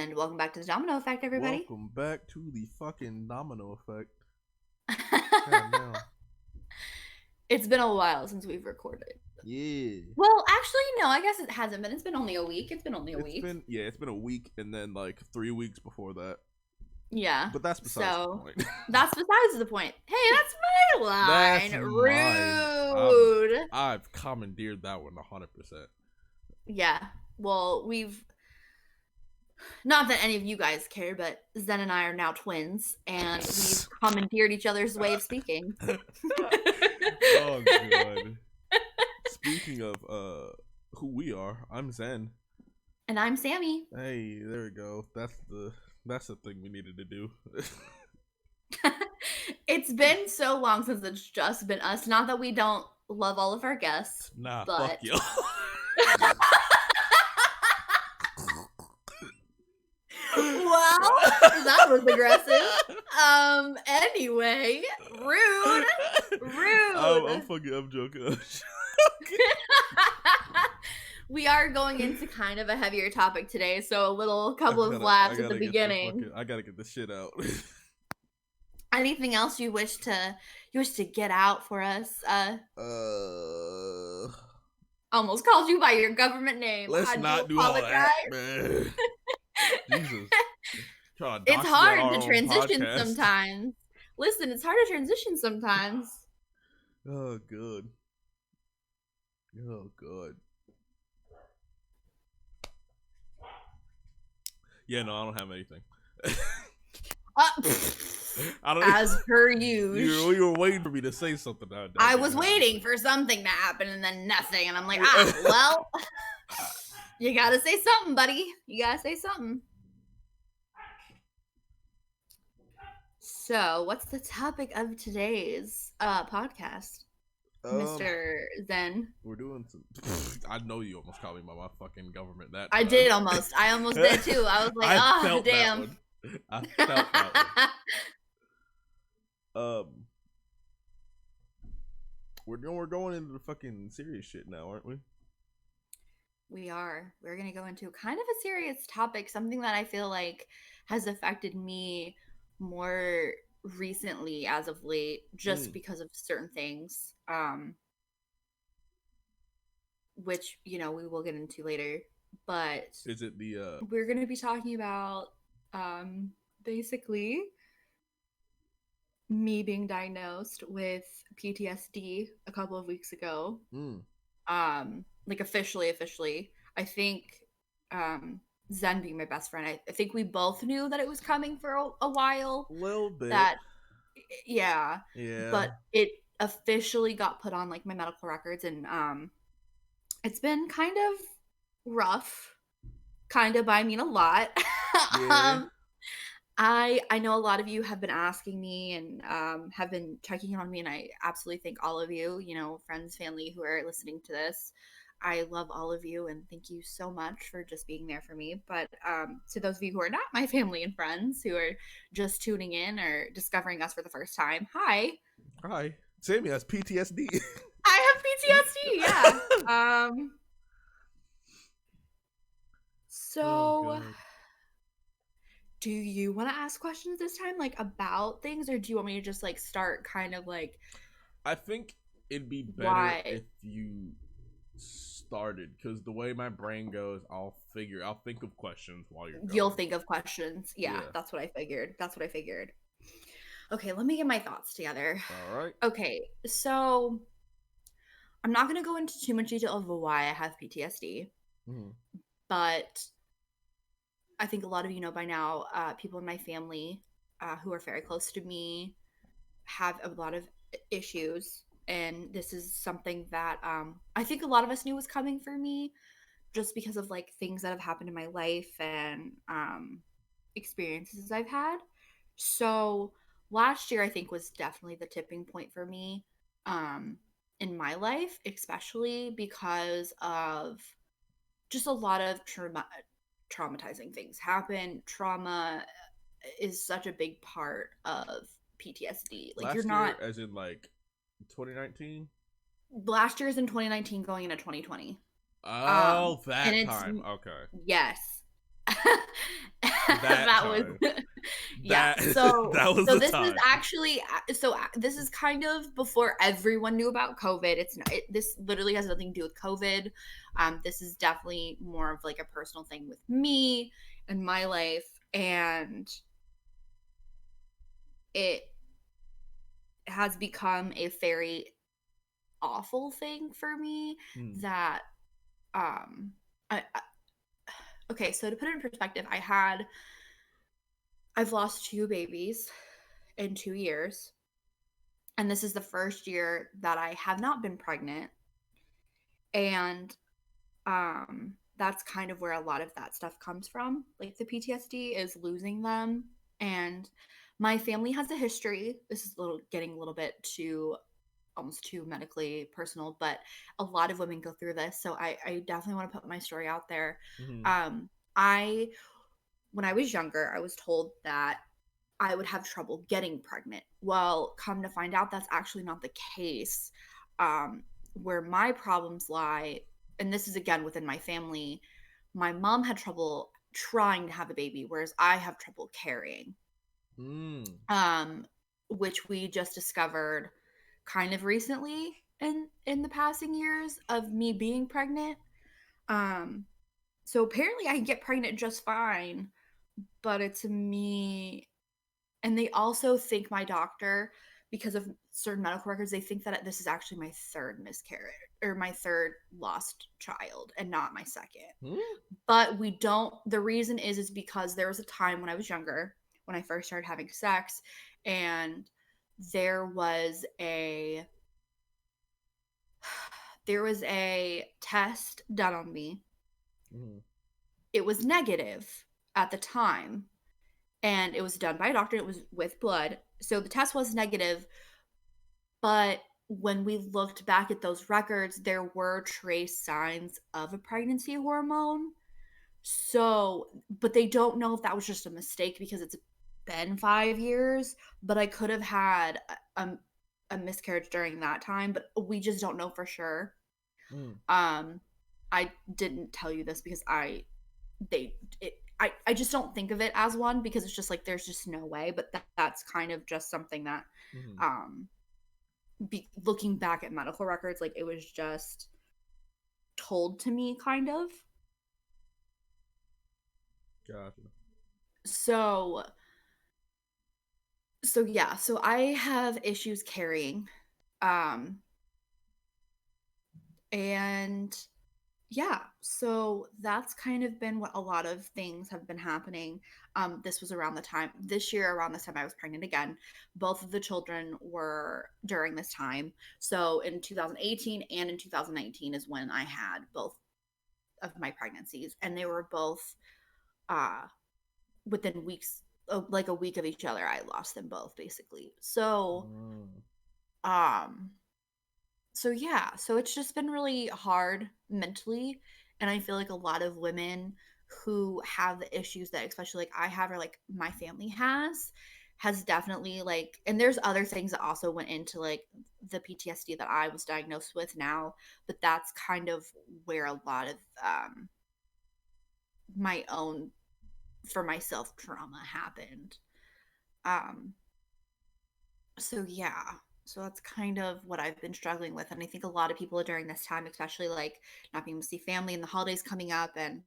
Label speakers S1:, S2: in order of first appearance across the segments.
S1: And welcome back to the Domino Effect, everybody.
S2: Welcome back to the fucking Domino Effect. God damn.
S1: It's been a while since we've recorded.
S2: Yeah.
S1: Well, actually, no, I guess it hasn't been. It's been only a week. It's been a week.
S2: It's been a week and then like 3 weeks before that.
S1: Yeah.
S2: But that's besides the point.
S1: That's besides the point. Hey, that's my line.
S2: That's
S1: Rude.
S2: I've commandeered that one 100%.
S1: Yeah. Well, not that any of you guys care, but Zen and I are now twins, and we've commandeered each other's way of speaking.
S2: Oh, God. Speaking of who we are, I'm Zen.
S1: And I'm Sami.
S2: Hey, there we go. That's the thing we needed to do.
S1: It's been so long since it's just been us. Not that we don't love all of our guests.
S2: Nah,
S1: but...
S2: fuck you.
S1: Well, that was aggressive. Anyway, rude.
S2: I'm joking.
S1: We are going into kind of a heavier topic today, so a couple of laughs at the beginning.
S2: I gotta get this shit out.
S1: Anything else you wish to get out for us? Almost called you by your government name.
S2: Let's not do all that, man. Jesus.
S1: It's hard to transition sometimes. Listen, it's hard to transition sometimes.
S2: Oh, good. Oh, good. Yeah, no, I don't have anything.
S1: As per usual.
S2: You were waiting for me to say something.
S1: I was waiting for something to happen and then nothing. And I'm like, well, you gotta say something, buddy. You gotta say something. So, what's the topic of today's podcast, Mr. Zen?
S2: We're doing some... I know you almost called me by my fucking government that time.
S1: I did almost. I almost did too. I was like, oh, damn.
S2: I felt that one. We're going into the fucking serious shit now, aren't we?
S1: We are. We're going to go into kind of a serious topic, something that I feel like has affected me more recently as of late, just because of certain things, which, we will get into later. But
S2: is it the
S1: we're going to be talking about basically me being diagnosed with PTSD a couple of weeks ago. Like officially, I think Zen being my best friend, I think we both knew that it was coming for a while.
S2: A little bit.
S1: Yeah. But it officially got put on like my medical records, and it's been kind of rough. Kind of, I mean a lot. Yeah. I know a lot of you have been asking me and have been checking in on me, and I absolutely thank all of you, friends, family who are listening to this. I love all of you, and thank you so much for just being there for me. But to those of you who are not my family and friends, who are just tuning in or discovering us for the first time, hi.
S2: Sami has PTSD.
S1: I have PTSD, yeah. So, do you want to ask questions this time, like about things, or do you want me to just like start kind of like?
S2: I think it'd be better if you started, because the way my brain goes, I'll think of questions while you're going.
S1: You'll think of questions. Yeah, that's what I figured. Okay, let me get my thoughts together.
S2: All right.
S1: Okay, so I'm not going to go into too much detail of why I have PTSD, but I think a lot of you know by now, people in my family who are very close to me have a lot of issues. And this is something that I think a lot of us knew was coming for me, just because of like things that have happened in my life and experiences I've had. So last year, I think, was definitely the tipping point for me in my life, especially because of just a lot of traumatizing things happen. Trauma is such a big part of PTSD. Like
S2: last
S1: you're not
S2: year, as in like 2019.
S1: Last year's in 2019, going into 2020.
S2: Oh, that time. Okay.
S1: Yes.
S2: That
S1: That was
S2: time.
S1: yeah.
S2: That
S1: So
S2: that was
S1: so
S2: the
S1: this is
S2: time.
S1: actually this is kind of before everyone knew about COVID. It's not, this literally has nothing to do with COVID. This is definitely more of like a personal thing with me and my life, and it has become a very awful thing for me
S2: Mm.
S1: that um I okay, so to put it in perspective, I've lost two babies in 2 years, and this is the first year that I have not been pregnant. And that's kind of where a lot of that stuff comes from. Like the PTSD is losing them. And my family has a history. This is getting a little bit too almost too medically personal, but a lot of women go through this. So I definitely want to put my story out there.
S2: Mm-hmm.
S1: I when I was younger, I was told that I would have trouble getting pregnant. Well, come to find out, that's actually not the case. Where my problems lie, and this is again within my family, my mom had trouble trying to have a baby, whereas I have trouble carrying.
S2: Mm.
S1: Um, which we just discovered kind of recently in the passing years of me being pregnant. Um, so apparently I can get pregnant just fine, but it's me. And they also think my doctor, because of certain medical records, they think that this is actually my third miscarriage or my third lost child and not my second.
S2: Mm.
S1: But we don't, the reason is because there was a time when I was younger, when I first started having sex, and there was a there was a test done on me.
S2: Mm.
S1: It was negative at the time, and it was done by a doctor. It was with blood. So the test was negative, but when we looked back at those records, there were trace signs of a pregnancy hormone. So, but they don't know if that was just a mistake because it's been 5 years. But I could have had a miscarriage during that time, but we just don't know for sure.
S2: Mm.
S1: Um, I didn't tell you this because I just don't think of it as one because it's just like there's just no way. But that's kind of just something that
S2: Mm.
S1: um looking back at medical records, like it was just told to me kind of.
S2: Gotcha.
S1: So so yeah, so I have issues carrying. Um and yeah, so that's kind of been what a lot of things have been happening. This was around the time this year, around this time I was pregnant again. Both of the children were during this time. So in 2018 and in 2019 is when I had both of my pregnancies, and they were both uh within weeks, like a week of each other. I lost them both basically.
S2: Mm.
S1: Um so yeah, so it's just been really hard mentally, and I feel like a lot of women who have the issues that especially like I have or like my family has definitely like, and there's other things that also went into like the PTSD that I was diagnosed with now, but that's kind of where a lot of my own for myself trauma happened. Um so yeah, so that's kind of what I've been struggling with, and I think a lot of people during this time, especially like not being able to see family and the holidays coming up, and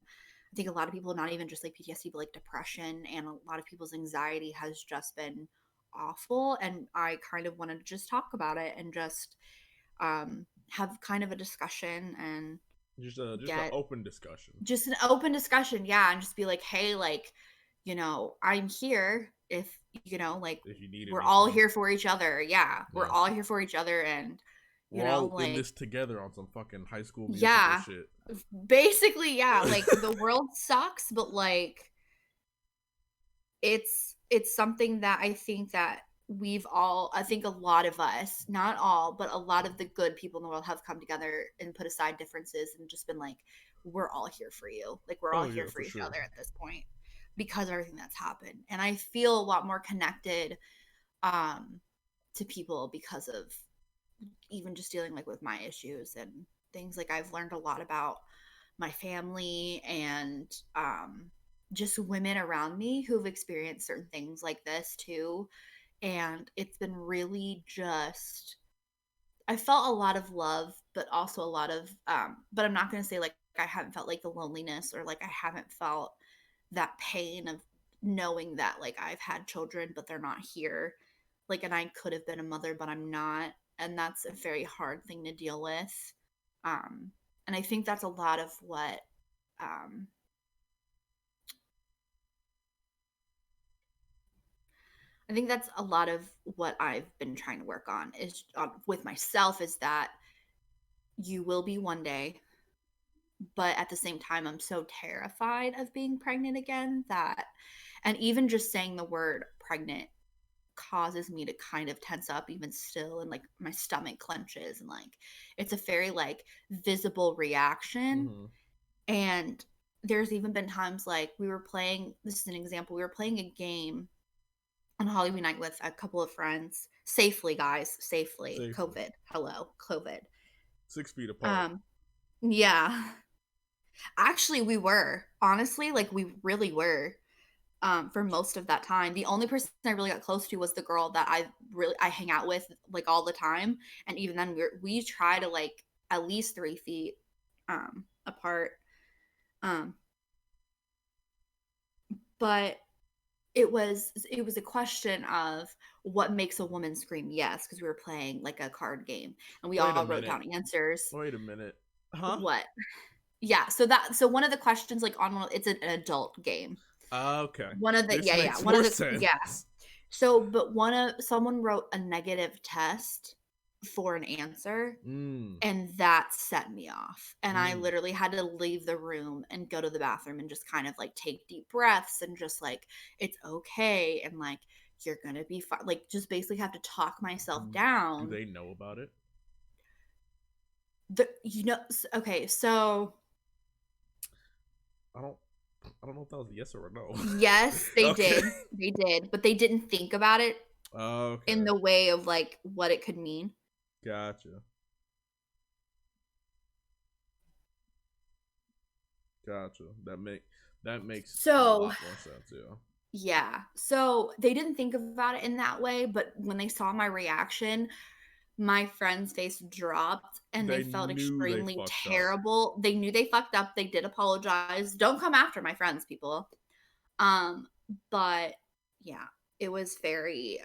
S1: I think a lot of people, not even just like PTSD but like depression and a lot of people's anxiety has just been awful, and I kind of wanted to just talk about it and just have kind of a discussion and
S2: Just an
S1: get
S2: open discussion.
S1: just an open discussion, yeah, and just be like, hey, like, I'm here if, like,
S2: If you need
S1: we're all
S2: anything.
S1: here for each other. Yeah, we're
S2: Yeah.
S1: all here for each other, and
S2: We're all in
S1: like,
S2: this together on some fucking High School Musical
S1: yeah,
S2: shit.
S1: basically, yeah, like the world sucks, but like it's something that I think a lot of us, not all, but a lot of the good people in the world have come together and put aside differences and just been like, we're all here for you. Like we're all
S2: Oh
S1: here
S2: yeah,
S1: for
S2: for
S1: each
S2: sure.
S1: other at this point because of everything that's happened. And I feel a lot more connected um to people because of even just dealing like with my issues and things. Like I've learned a lot about my family and just women around me who've experienced certain things like this too. And it's been really just, I felt a lot of love, but also a lot of, but I'm not going to say like I haven't felt like the loneliness or like I haven't felt that pain of knowing that like I've had children, but they're not here. Like, and I could have been a mother, but I'm not. And that's a very hard thing to deal with. Um, and I think that's a lot of what, um, I think that's a lot of what I've been trying to work on is with myself is that you will be one day, but at the same time, I'm so terrified of being pregnant again that, and even just saying the word pregnant causes me to kind of tense up even still, and like my stomach clenches, and like it's a very like visible reaction.
S2: Mm-hmm.
S1: And there's even been times like we were playing, this is an example, we were playing a game on Halloween night with a couple of friends safely, guys, safely.
S2: Safely.
S1: COVID, hello, COVID.
S2: 6 feet apart.
S1: um yeah, actually we were, honestly, like we really were. For most of that time, the only person I really got close to was the girl that I hang out with like all the time, and even then we try to like at least 3 feet apart. um but it was a question of what makes a woman scream yes, because we were playing like a card game and we
S2: Wait a
S1: all wrote
S2: minute.
S1: down answers.
S2: Wait a minute. Huh?
S1: What? Yeah, so one of the questions like on one, it's an adult game.
S2: Okay.
S1: One of the
S2: This
S1: yeah,
S2: makes
S1: one of
S2: more
S1: the yeah.
S2: sense.
S1: So, but one of someone wrote a negative test for an answer,
S2: Mm.
S1: and that set me off. And I
S2: Mm.
S1: literally had to leave the room and go to the bathroom and just kind of like take deep breaths and just like it's okay, and like you're gonna be fine. Like just basically have to talk myself
S2: Do
S1: down.
S2: they know about it?
S1: Okay, so
S2: I don't. I don't know if that was a yes or a no.
S1: yes, they
S2: Okay.
S1: did. They did, but they didn't think about it in
S2: Okay.
S1: the way of like what it could mean.
S2: Gotcha. Gotcha. That makes a
S1: So,
S2: lot more sense. Yeah.
S1: yeah. So they didn't think about it in that way, but when they saw my reaction, my friend's face dropped and they
S2: They
S1: felt
S2: knew they
S1: extremely
S2: fucked up.
S1: terrible. They knew they fucked up. They did apologize. Don't come after my friends, people. Um, but yeah, it was very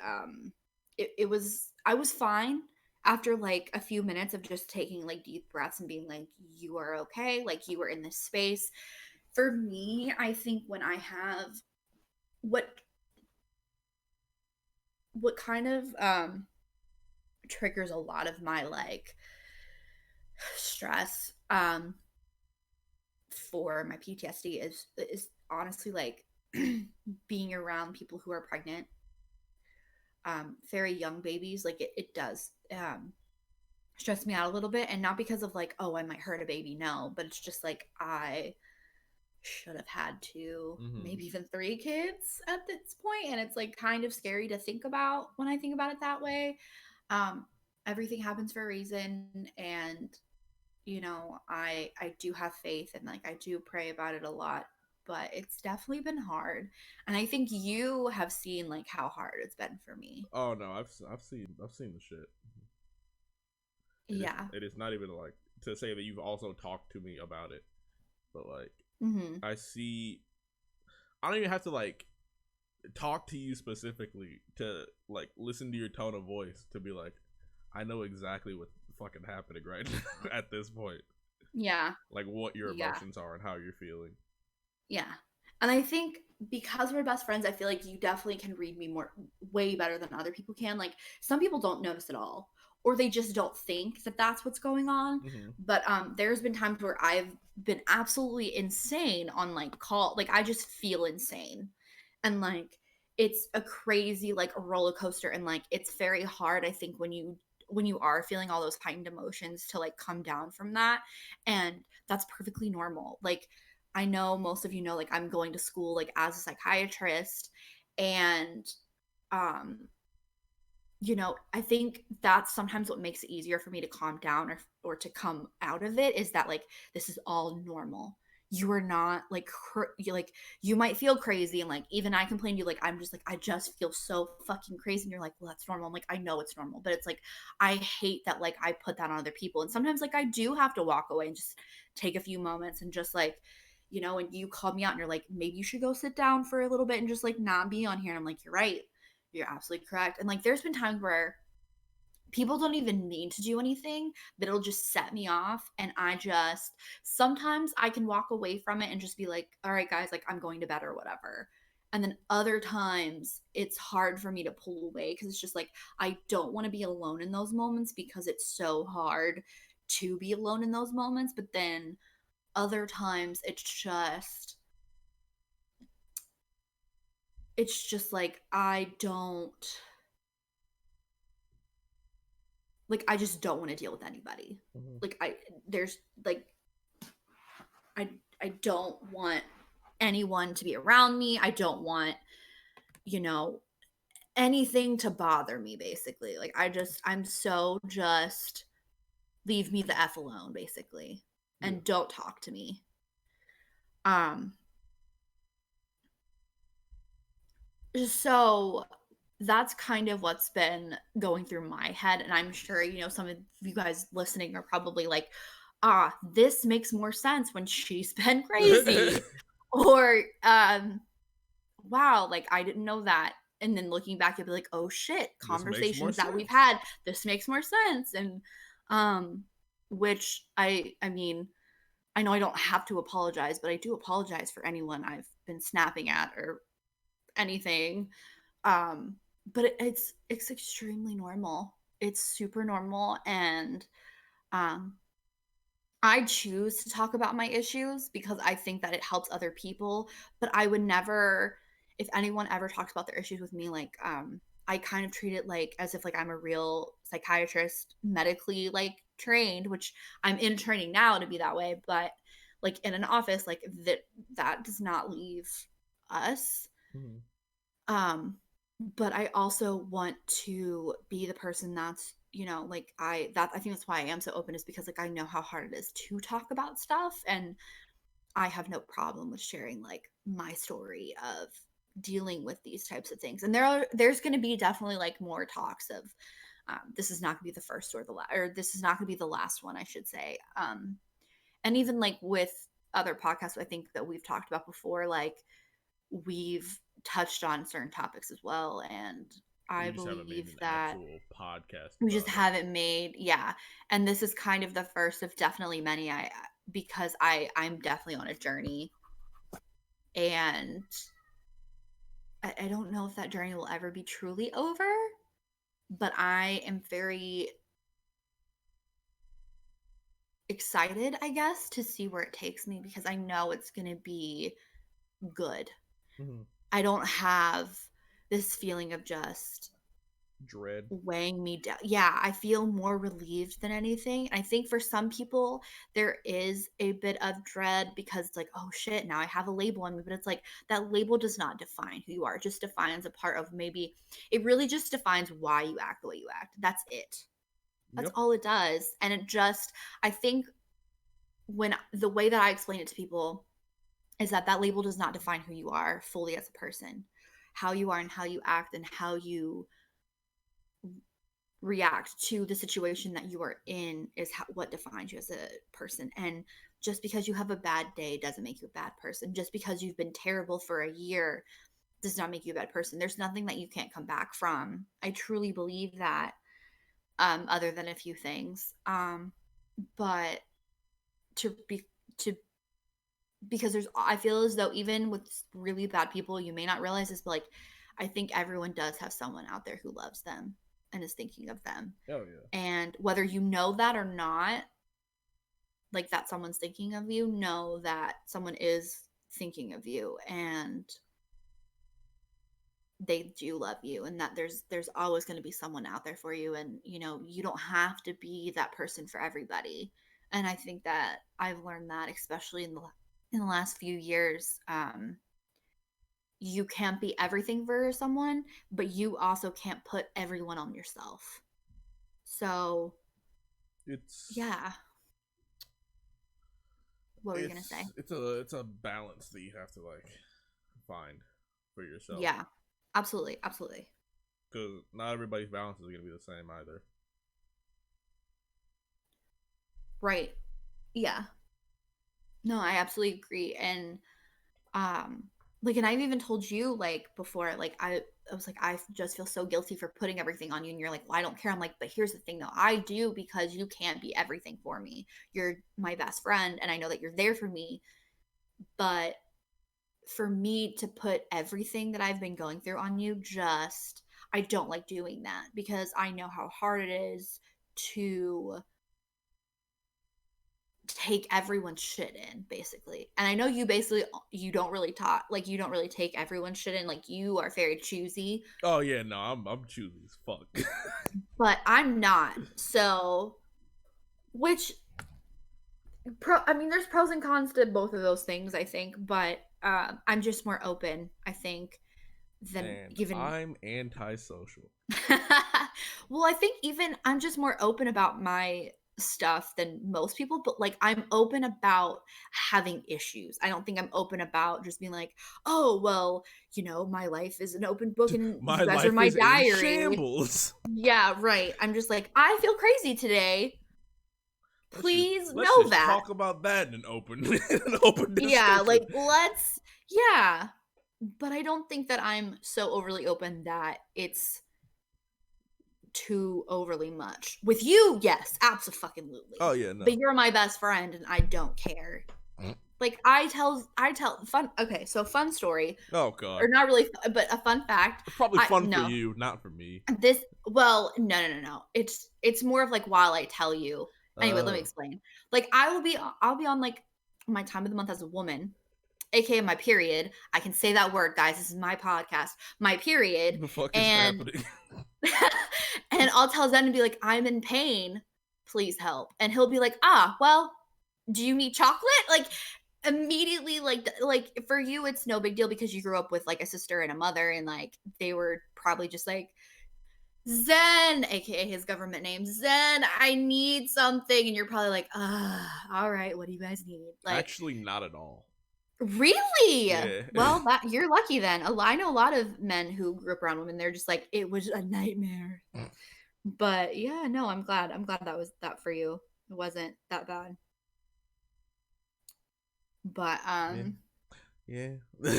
S1: it was, I was fine after like a few minutes of just taking like deep breaths and being like, you are okay, like you were in this space. For me, I think when I have what kind of triggers a lot of my like stress for my PTSD is honestly like being around people who are pregnant, very young babies. Like it does stress me out a little bit, and not because of like, oh, I might hurt a baby, no, but it's just like I should have had two,
S2: Mm-hmm.
S1: maybe even three kids at this point, and it's like kind of scary to think about when I think about it that way. um Everything happens for a reason, and I do have faith, and like I do pray about it a lot, but it's definitely been hard. And I think you have seen like how hard it's been for me.
S2: Oh no, I've seen the shit.
S1: Yeah.
S2: It is not even like to say that you've also talked to me about it, but like
S1: Hmm.
S2: I see. I don't even have to like talk to you specifically to like listen to your tone of voice to be like, I know exactly what fucking happening right now at this point.
S1: Yeah.
S2: Like what your
S1: Yeah.
S2: emotions are and how you're feeling.
S1: Yeah. And I think because we're best friends, I feel like you definitely can read me more, way better than other people can. Like some people don't notice at all, or they just don't think that that's what's going on.
S2: Mm-hmm.
S1: But there's been times where I've been absolutely insane on like call, like I just feel insane. And like it's a crazy like a roller coaster, and like it's very hard, I think, when you are feeling all those heightened emotions to like come down from that. And that's perfectly normal. Like I know most of you know, like I'm going to school like as a psychiatrist, and um I think that's sometimes what makes it easier for me to calm down, or to come out of it, is that like this is all normal. you are not like you might feel crazy, and like even I complain to you, like I'm just like I just feel so fucking crazy, and you're like, well, that's normal. I'm like, I know it's normal, but it's like I hate that like I put that on other people, and sometimes like I do have to walk away and just take a few moments and just like, and you called me out and you're like, maybe you should go sit down for a little bit and just like not be on here. And I'm like, you're right, you're absolutely correct. And like there's been times where people don't even need to do anything, but it'll just set me off. And sometimes I can walk away from it and just be like, all right, guys, like I'm going to bed or whatever. And then other times it's hard for me to pull away because it's just like, I don't want to be alone in those moments because it's so hard to be alone in those moments. But then other times it's just like, I just don't want to deal with anybody.
S2: Mm-hmm.
S1: Like there's like I I don't want anyone to be around me. I don't want, you know, anything to bother me basically. Like I'm so just leave me the F alone basically
S2: Yeah.
S1: and don't talk to me. Um so that's kind of what's been going through my head, and I'm sure some of you guys listening are probably like, this makes more sense when she's been crazy, or wow, like I didn't know that. And then looking back, you'll be like, oh shit,
S2: This makes more
S1: conversations that we've
S2: sense.
S1: had, this makes more sense. And which I mean, I know I don't have to apologize, but I do apologize for anyone I've been snapping at or anything. um but it's extremely normal, it's super normal. And um I choose to talk about my issues because I think that it helps other people, but I would never, if anyone ever talks about their issues with me, like I kind of treat it like as if like I'm a real psychiatrist, medically like trained, which I'm in training now to be that way, but like in an office like that does not leave us.
S2: Mm-hmm.
S1: But I also want to be the person that's, like I think that's why I am so open, is because like I know how hard it is to talk about stuff, and I have no problem with sharing like my story of dealing with these types of things. And there's going to be definitely like more talks of this is not going to be the first or the last, or this is not going to be the last one, I should say. And even like with other podcasts I think that we've talked about before, like we've touched on certain topics as well. And I
S2: We just haven't made
S1: believe
S2: an
S1: that
S2: actual podcast
S1: we just
S2: about it.
S1: haven't made, yeah. And this is kind of the first of definitely many, because I'm definitely on a journey. And I don't know if that journey will ever be truly over, but I am very excited, I guess, to see where it takes me because I know it's going to be good.
S2: Mm-hmm.
S1: I don't have this feeling of just
S2: Dread.
S1: weighing me down. Yeah, I feel more relieved than anything. I think for some people there is a bit of dread because it's like, oh shit, now I have a label on me. But it's like that label does not define who you are. It just defines a part of, maybe it really just defines why you act the way you act. That's it. That's
S2: Yep.
S1: all it does. And I think when the way that I explain it to people is that label does not define who you are fully as a person. How you are and how you act and how you react to the situation that you are in is what defines you as a person. And just because you have a bad day doesn't make you a bad person. Just because you've been terrible for a year does not make you a bad person. There's nothing that you can't come back from. I truly believe that, other than a few things. But to be to because I feel as though even with really bad people, you may not realize this, but like I think everyone does have someone out there who loves them and is thinking of them.
S2: Oh yeah.
S1: And whether you know that or not, like that someone's thinking of you, know that someone is thinking of you and they do love you, and that there's always going to be someone out there for you. And you don't have to be that person for everybody. And I think that I've learned that, especially in the last few years. You can't be everything for someone, but you also can't put everyone on yourself. So
S2: It's
S1: yeah. What were you gonna say?
S2: It's a balance that you have to like find for yourself.
S1: Yeah, absolutely, absolutely.
S2: Because not everybody's balance is gonna be the same either.
S1: Right. Yeah. No, I absolutely agree. And like, and I've even told you like before, like I was like, I just feel so guilty for putting everything on you. And you're like, well, I don't care. I'm like, but here's the thing though. I do, because you can't be everything for me. You're my best friend. And I know that you're there for me. But for me to put everything that I've been going through on you, I don't like doing that, because I know how hard it is to take everyone's shit in, basically. And I know you don't really talk, like, you don't really take everyone's shit in, like, you are very choosy.
S2: Oh yeah, no, I'm choosy as fuck.
S1: But I'm not. So, which I mean, there's pros and cons to both of those things, I think, but I'm just more open, I think, than
S2: And
S1: even
S2: I'm antisocial.
S1: well, I think even I'm just more open about my stuff than most people, but like, I'm open about having issues. I don't think I'm open about just being like, "Oh, well, my life is an open book and
S2: My
S1: you guys are
S2: life
S1: my
S2: is in
S1: diary."
S2: shambles.
S1: Yeah, right. I'm just like, "I feel crazy today. Please
S2: Let's
S1: know
S2: just
S1: that."
S2: talk about that in an open an open
S1: Yeah,
S2: discussion.
S1: like, yeah. But I don't think that I'm so overly open that it's too overly much. With you, yes, absolutely.
S2: Oh yeah, no.
S1: But you're my best friend and I don't care. Like, I tell fun okay, so fun story,
S2: Oh god.
S1: or not really, but a fun fact.
S2: Probably
S1: I
S2: fun for
S1: no.
S2: you, not for me.
S1: No. It's more of like, while I tell you. Anyway, let me
S2: Oh.
S1: explain. Like, I'll be on like my time of the month as a woman, aka my period. I can say that word, guys. This is my podcast. My period.
S2: What the fuck is
S1: And
S2: happening?
S1: and I'll tell Zen and be like, "I'm in pain. Please help." And he'll be like, "Ah, well, do you need chocolate?" Like, immediately, like for you, it's no big deal because you grew up with like a sister and a mother, and like they were probably just like, "Zen," aka his government name, "Zen, I need something." And you're probably like, all right, what do you guys need? Like,
S2: Actually, not at all.
S1: really?
S2: Yeah.
S1: Well, that you're lucky then. I know a lot of men who grew up around women. They're just like, it was a nightmare. But yeah, no, I'm glad. I'm glad that was that for you. It wasn't that bad. But
S2: Yeah. Yeah.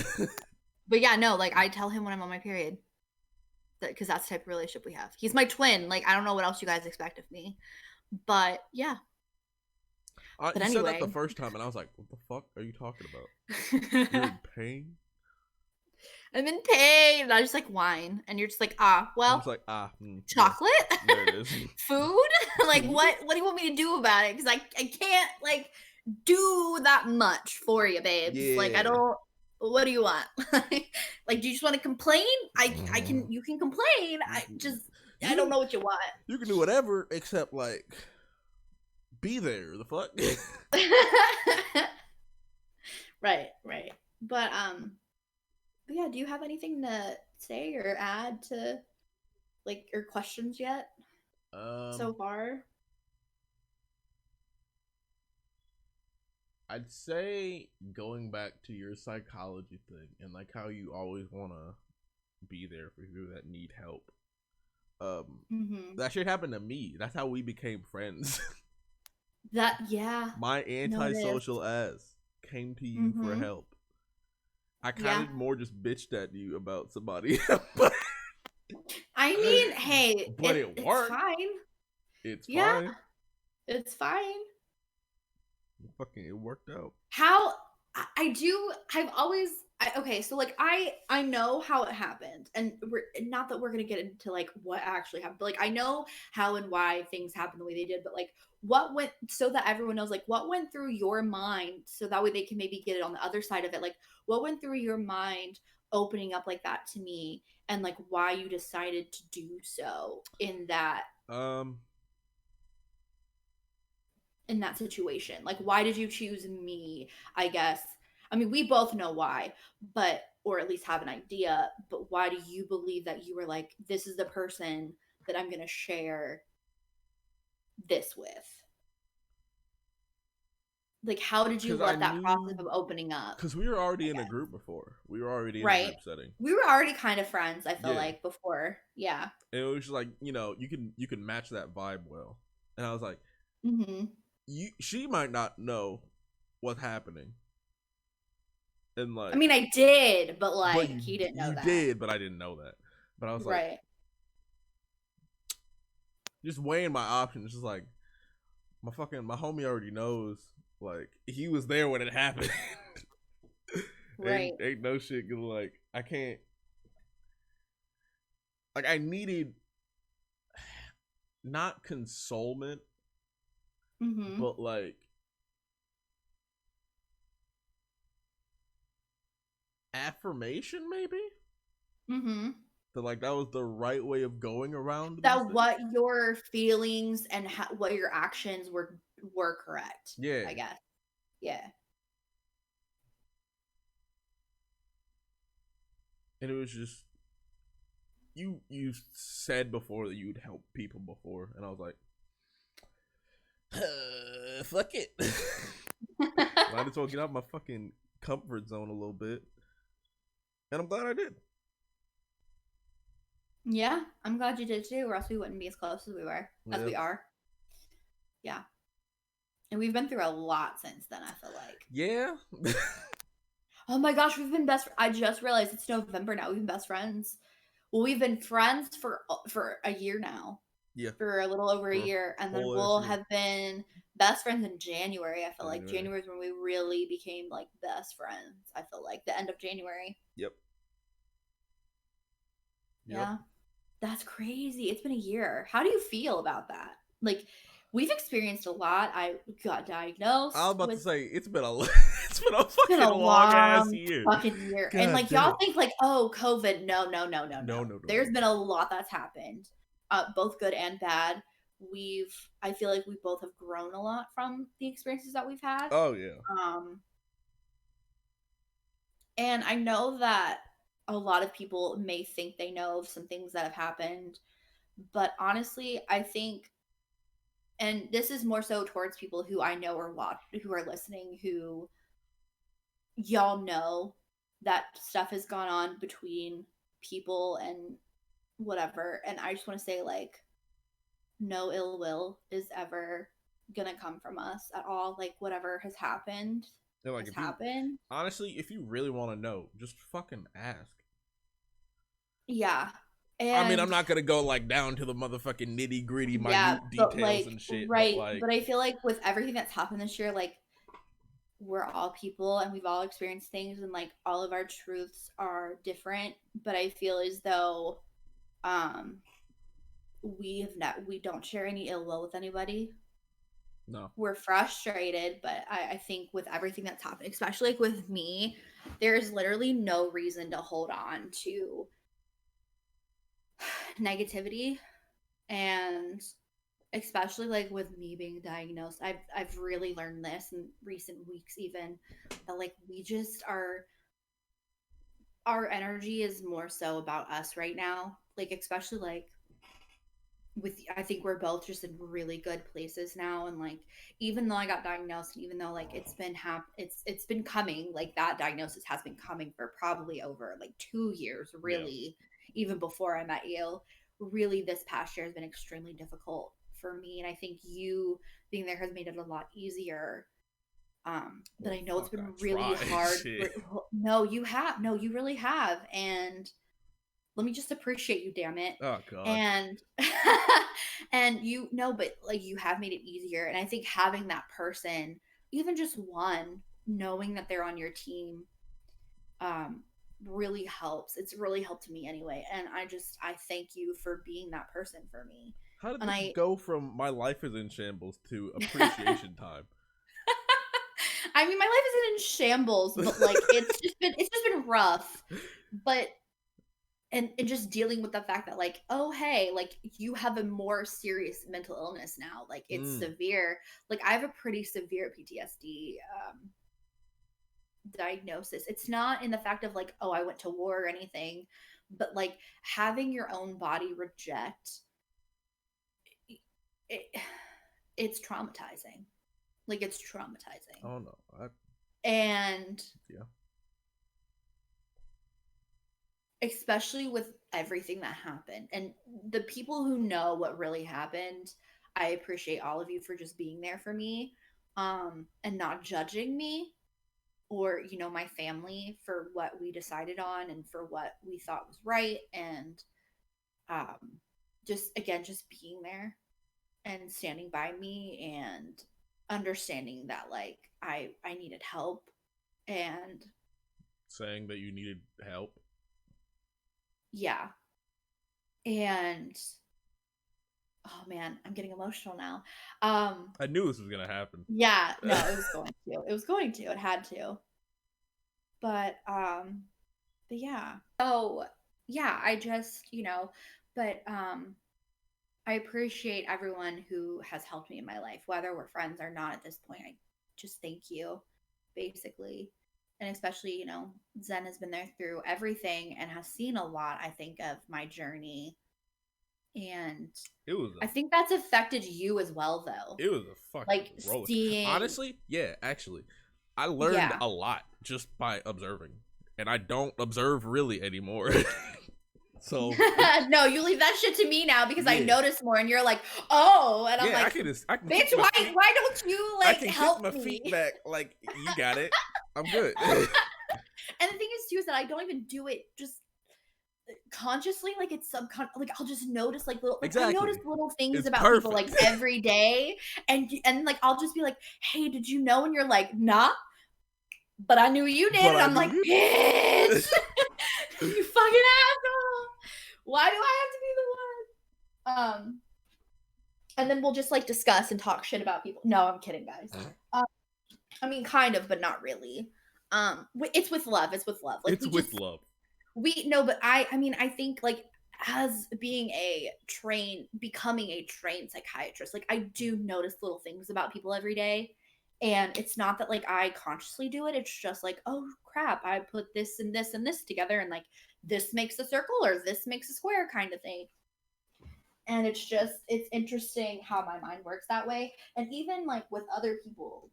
S1: but yeah, no, like, I tell him when I'm on my period. Because that's the type of relationship we have. He's my twin. Like, I don't know what else you guys expect of me. But yeah. But
S2: You said that the
S1: anyway.
S2: first time, and I was like, "What the fuck are you talking about? You're in pain?"
S1: I'm in pain. And I just like whine. And you're just like,
S2: I'm
S1: well,
S2: just like, yeah,
S1: chocolate?
S2: there it is.
S1: Food? Like,
S2: Food?
S1: what do you want me to do about it? Because I can't like do that much for you, babes. Like, I
S2: Yeah.
S1: don't. What do you want? Like, do you just want to complain? I can. You can complain. I don't
S2: You
S1: know what you want.
S2: you can do whatever except like be there. The fuck?
S1: Right. But yeah, do you have anything to say or add to, like, your questions yet
S2: um,
S1: so far?
S2: I'd say going back to your psychology thing and like how you always want to be there for people that need help.
S1: Mm-hmm.
S2: That shit happened to me. That's how we became friends.
S1: Yeah,
S2: My
S1: noticed.
S2: antisocial ass came to you for
S1: Mm-hmm.
S2: help. I kind
S1: Yeah.
S2: of more just bitched at you about somebody, but
S1: I mean, hey,
S2: but it
S1: it's
S2: worked.
S1: fine.
S2: It's
S1: Yeah,
S2: fine.
S1: it's fine.
S2: Fucking, it worked out.
S1: How I do, I've always okay, so like, I know how it happened, and we're not that we're gonna get into like what actually happened, but like, I know how and why things happened the way they did, but like, what went, so that everyone knows, like, what went through your mind, so that way they can maybe get it on the other side of it, like, what went through your mind opening up like that to me, and like, why you decided to do so
S2: Um,
S1: in that situation? Like, why did you choose me? I guess. I mean, we both know why, but, or at least have an idea, but why do you believe that you were like, this is the person that I'm going to share this with? Like, how did you
S2: Because I
S1: let that process
S2: knew,
S1: of opening up?
S2: because we were already
S1: I
S2: in a
S1: guess.
S2: group before. We were already in a
S1: Right.
S2: group setting.
S1: We were already kind of friends, I feel
S2: Yeah,
S1: like, before. Yeah.
S2: and it was just like, you can match that vibe well. And I was like,
S1: Mm-hmm.
S2: she might not know what's happening, and
S1: I
S2: like,
S1: mean, I did, but
S2: but
S1: like, he didn't know
S2: you
S1: that.
S2: did, but I didn't know that. But I was like,
S1: Right.
S2: just weighing my options, just like my homie already knows. Like, he was there when it happened.
S1: Right.
S2: Ain't no shit. Cause like, I can't. Like, I needed not consolement,
S1: Mm-hmm.
S2: but like affirmation, maybe.
S1: Mm-hmm.
S2: That like that was the right way of going around these
S1: That
S2: things.
S1: what your feelings and what your actions were correct,
S2: Yeah,
S1: I guess. Yeah.
S2: and it was just you said before that you'd help people before, and I was like, fuck it. Might as well get out my fucking comfort zone a little bit, and I'm glad I did.
S1: Yeah, I'm glad you did too, or else we wouldn't be as close as
S2: Yeah,
S1: we are. Yeah. And we've been through a lot since then, I feel like.
S2: yeah,
S1: Oh my gosh, we've been I just realized it's November now. We've been best friends. Well, we've been friends for a year now.
S2: yeah.
S1: For a little over a
S2: For a
S1: year, and then
S2: whole ass
S1: we'll
S2: year.
S1: have been best friends in January. I feel like
S2: January.
S1: January is when we really became like best friends. I feel like the end of January.
S2: Yep. Yep.
S1: Yeah. That's crazy. It's been a year. How do you feel about that? Like, we've experienced a lot. I got
S2: I was
S1: diagnosed
S2: about to
S1: with
S2: say it's been a it's been a
S1: been
S2: fucking
S1: a
S2: long ass
S1: long
S2: year.
S1: fucking year. And
S2: God
S1: like y'all
S2: damn.
S1: think like, oh, COVID. No, no, no, no,
S2: No,
S1: no.
S2: no, no, no,
S1: There's
S2: no.
S1: been a lot that's happened. Both good and bad. I feel like we both have grown a lot from the experiences that we've had.
S2: Oh yeah.
S1: Um, and I know that a lot of people may think they know of some things that have happened, but honestly, I think, and this is more so towards people who I know or watch, who are listening, who y'all know that stuff has gone on between people and whatever. And I just want to say, like, no ill will is ever gonna come from us at all. Like, whatever
S2: And like,
S1: has
S2: if you
S1: happened.
S2: honestly, if you really want to know, just fucking ask.
S1: Yeah.
S2: I mean, I'm
S1: And
S2: not gonna go like down to the motherfucking nitty gritty,
S1: yeah,
S2: minute
S1: but
S2: details
S1: like,
S2: and shit, but
S1: right.
S2: like,
S1: But I feel like with everything that's happened this year, like, we're all people and we've all experienced things, and like all of our truths are different, but I feel as though um we don't share any ill will with anybody.
S2: no.
S1: We're frustrated, but I think with everything that's happened, especially like with me, there's literally no reason to hold on to negativity. And especially like with me being diagnosed, I've really learned this in recent weeks, even that like we just are, our energy is more so about us right now, like especially like with, I think we're both just in really good places now. And like, even though I got diagnosed, and even though like it's been coming, like that diagnosis has been coming for probably over like 2 years,
S2: Yeah.
S1: really, even before I met you. Really, this past year has been extremely difficult for me, and I think you being there has made it a lot easier. But
S2: Well,
S1: I know it's
S2: fuck,
S1: been
S2: I
S1: really
S2: tried.
S1: hard
S2: Shit.
S1: for, no, you have, no, you really have. And let me just appreciate you, damn it.
S2: Oh god.
S1: And and you know, but like you have made it easier. And I think having that person, even just one, knowing that they're on your team, um really helps. It's really helped me anyway. And I thank you for being that person for me.
S2: How did
S1: And
S2: this
S1: I
S2: go from my life is in shambles to appreciation time?
S1: I mean, my life isn't in shambles, but like it's just been rough. But and just dealing with the fact that like, oh hey, like you have a more serious mental illness now, like it's
S2: Mm.
S1: severe. Like I have a pretty severe PTSD diagnosis. It's not in the fact of like, oh, I went to war or anything, but like having your own body reject it, it's traumatizing. Like, it's traumatizing.
S2: Oh no.
S1: And
S2: yeah.
S1: Especially with everything that happened and the people who know what really happened, I appreciate all of you for just being there for me, and not judging me or, you know, my family for what we decided on and for what we thought was right. And just again, just being there and standing by me and understanding that like I needed help and
S2: saying that you needed help.
S1: Yeah. And oh man, I'm getting emotional now.
S2: I knew this was gonna happen.
S1: Yeah, no, it was going to. It was going to. It had to. But yeah. Oh, yeah, I just, you know, but I appreciate everyone who has helped me in my life, whether we're friends or not at this point. I just thank you, basically. And especially, you know, Zen has been there through everything and has seen a lot, I think, of my journey. And I think that's affected you as well, though.
S2: It was a fucking
S1: like
S2: roller.
S1: seeing.
S2: Honestly, yeah, actually, I learned a lot just by observing, and I don't observe really anymore. So
S1: no, you leave that shit to me now because I notice more, and you're like, oh, and I'm like, I can bitch, why don't you like help me?
S2: I can kick my feet back, like you got it. I'm good.
S1: And the thing is too is that I don't even do it just consciously, like it's subconscious. Like I'll just notice like little, like exactly. I notice little things about people like every day, and like I'll just be like, hey, did you know? And you're like, nah, but I knew you did, and I'm like, bitch, you fucking asshole. Why do I have to be the one? And then we'll just like discuss and talk shit about people. No, I'm kidding, guys. I mean, kind of, but not really. It's with love. It's with love. Like
S2: it's with love.
S1: But I mean, I think like as becoming a trained psychiatrist, like I do notice little things about people every day. And it's not that like I consciously do it. It's just like, oh crap, I put this and this and this together, and like this makes a circle or this makes a square kind of thing. And it's interesting how my mind works that way. And even like with other people,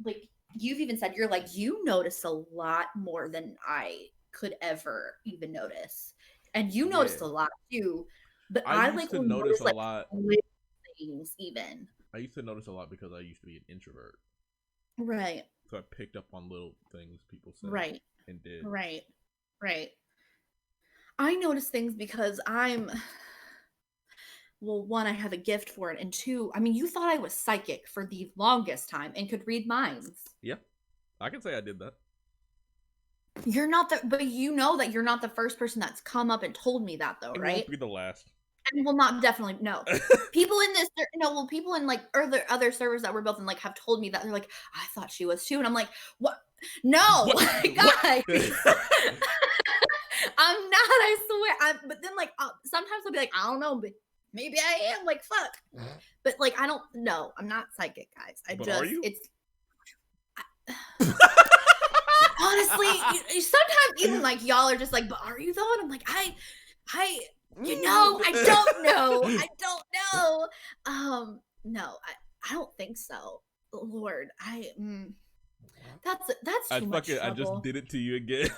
S1: like you've even said, you're like, you notice a lot more than I could ever even notice. And you noticed a lot too. But I like
S2: to notice a lot
S1: things even.
S2: I used to notice a lot because I used to be an introvert.
S1: Right.
S2: So I picked up on little things people said.
S1: Right.
S2: And did.
S1: Right. I notice things because well, one, I have a gift for it, and two, I mean, you thought I was psychic for the longest time and could read minds.
S2: Yeah, I can say I did that.
S1: You're not but you know that you're not the first person that's come up and told me that, though, right?
S2: Won't be the last.
S1: And will not definitely no. People in this, people in like other servers that we're both in, like, have told me that. They're like, I thought she was too, and I'm like, what? No, guys. I'm not. I swear. But then, like, sometimes I'll be like, I don't know, but maybe I am. Like, fuck. But like, I don't know. I'm not psychic, guys.
S2: Are you?
S1: It's honestly, sometimes even like y'all are just like, but are you though? And I'm like, I don't know. I don't know. No, I don't think so. Lord, that's too much trouble.
S2: I just did it to you again.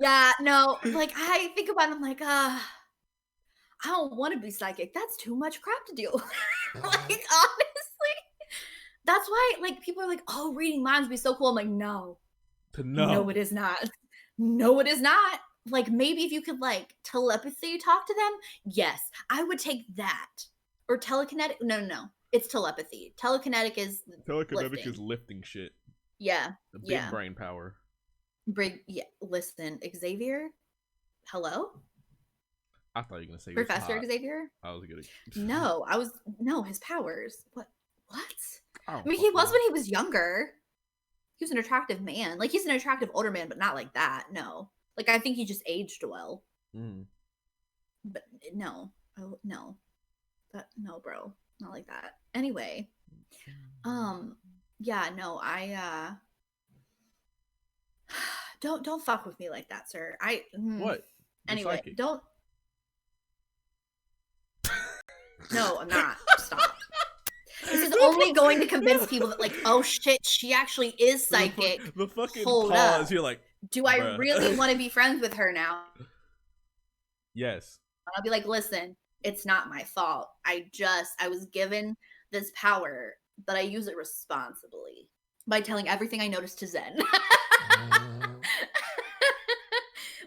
S1: Yeah, no, like I think about it, I'm like, I don't want to be psychic. That's too much crap to do. Like, honestly, that's why like people are like, oh, reading minds would be so cool. I'm like, no, it is not. No, it is not. Like, maybe if you could like telepathy talk to them, yes, I would take that. Or telekinetic. No, it's telepathy. Telekinetic is
S2: lifting shit.
S1: Yeah,
S2: the big brain power.
S1: Listen, Xavier, hello.
S2: I thought you were gonna say
S1: Professor Xavier.
S2: I was gonna.
S1: No, his powers. What? I mean, he was when he was younger. He was an attractive man. Like, he's an attractive older man, but not like that. No. Like, I think he just aged well. But no. Oh, no. No, bro. Not like that. Anyway. Yeah, no, I don't fuck with me like that, sir.
S2: What?
S1: Anyway, don't. No, I'm not. Stop. This is only going to convince people that, like, oh shit, she actually is psychic.
S2: The fucking
S1: Hold
S2: pause.
S1: up.
S2: You're like,
S1: do I really want to be friends with her now?
S2: Yes.
S1: I'll be like, listen, it's not my fault. I was given this power, but I use it responsibly by telling everything I noticed to Zen.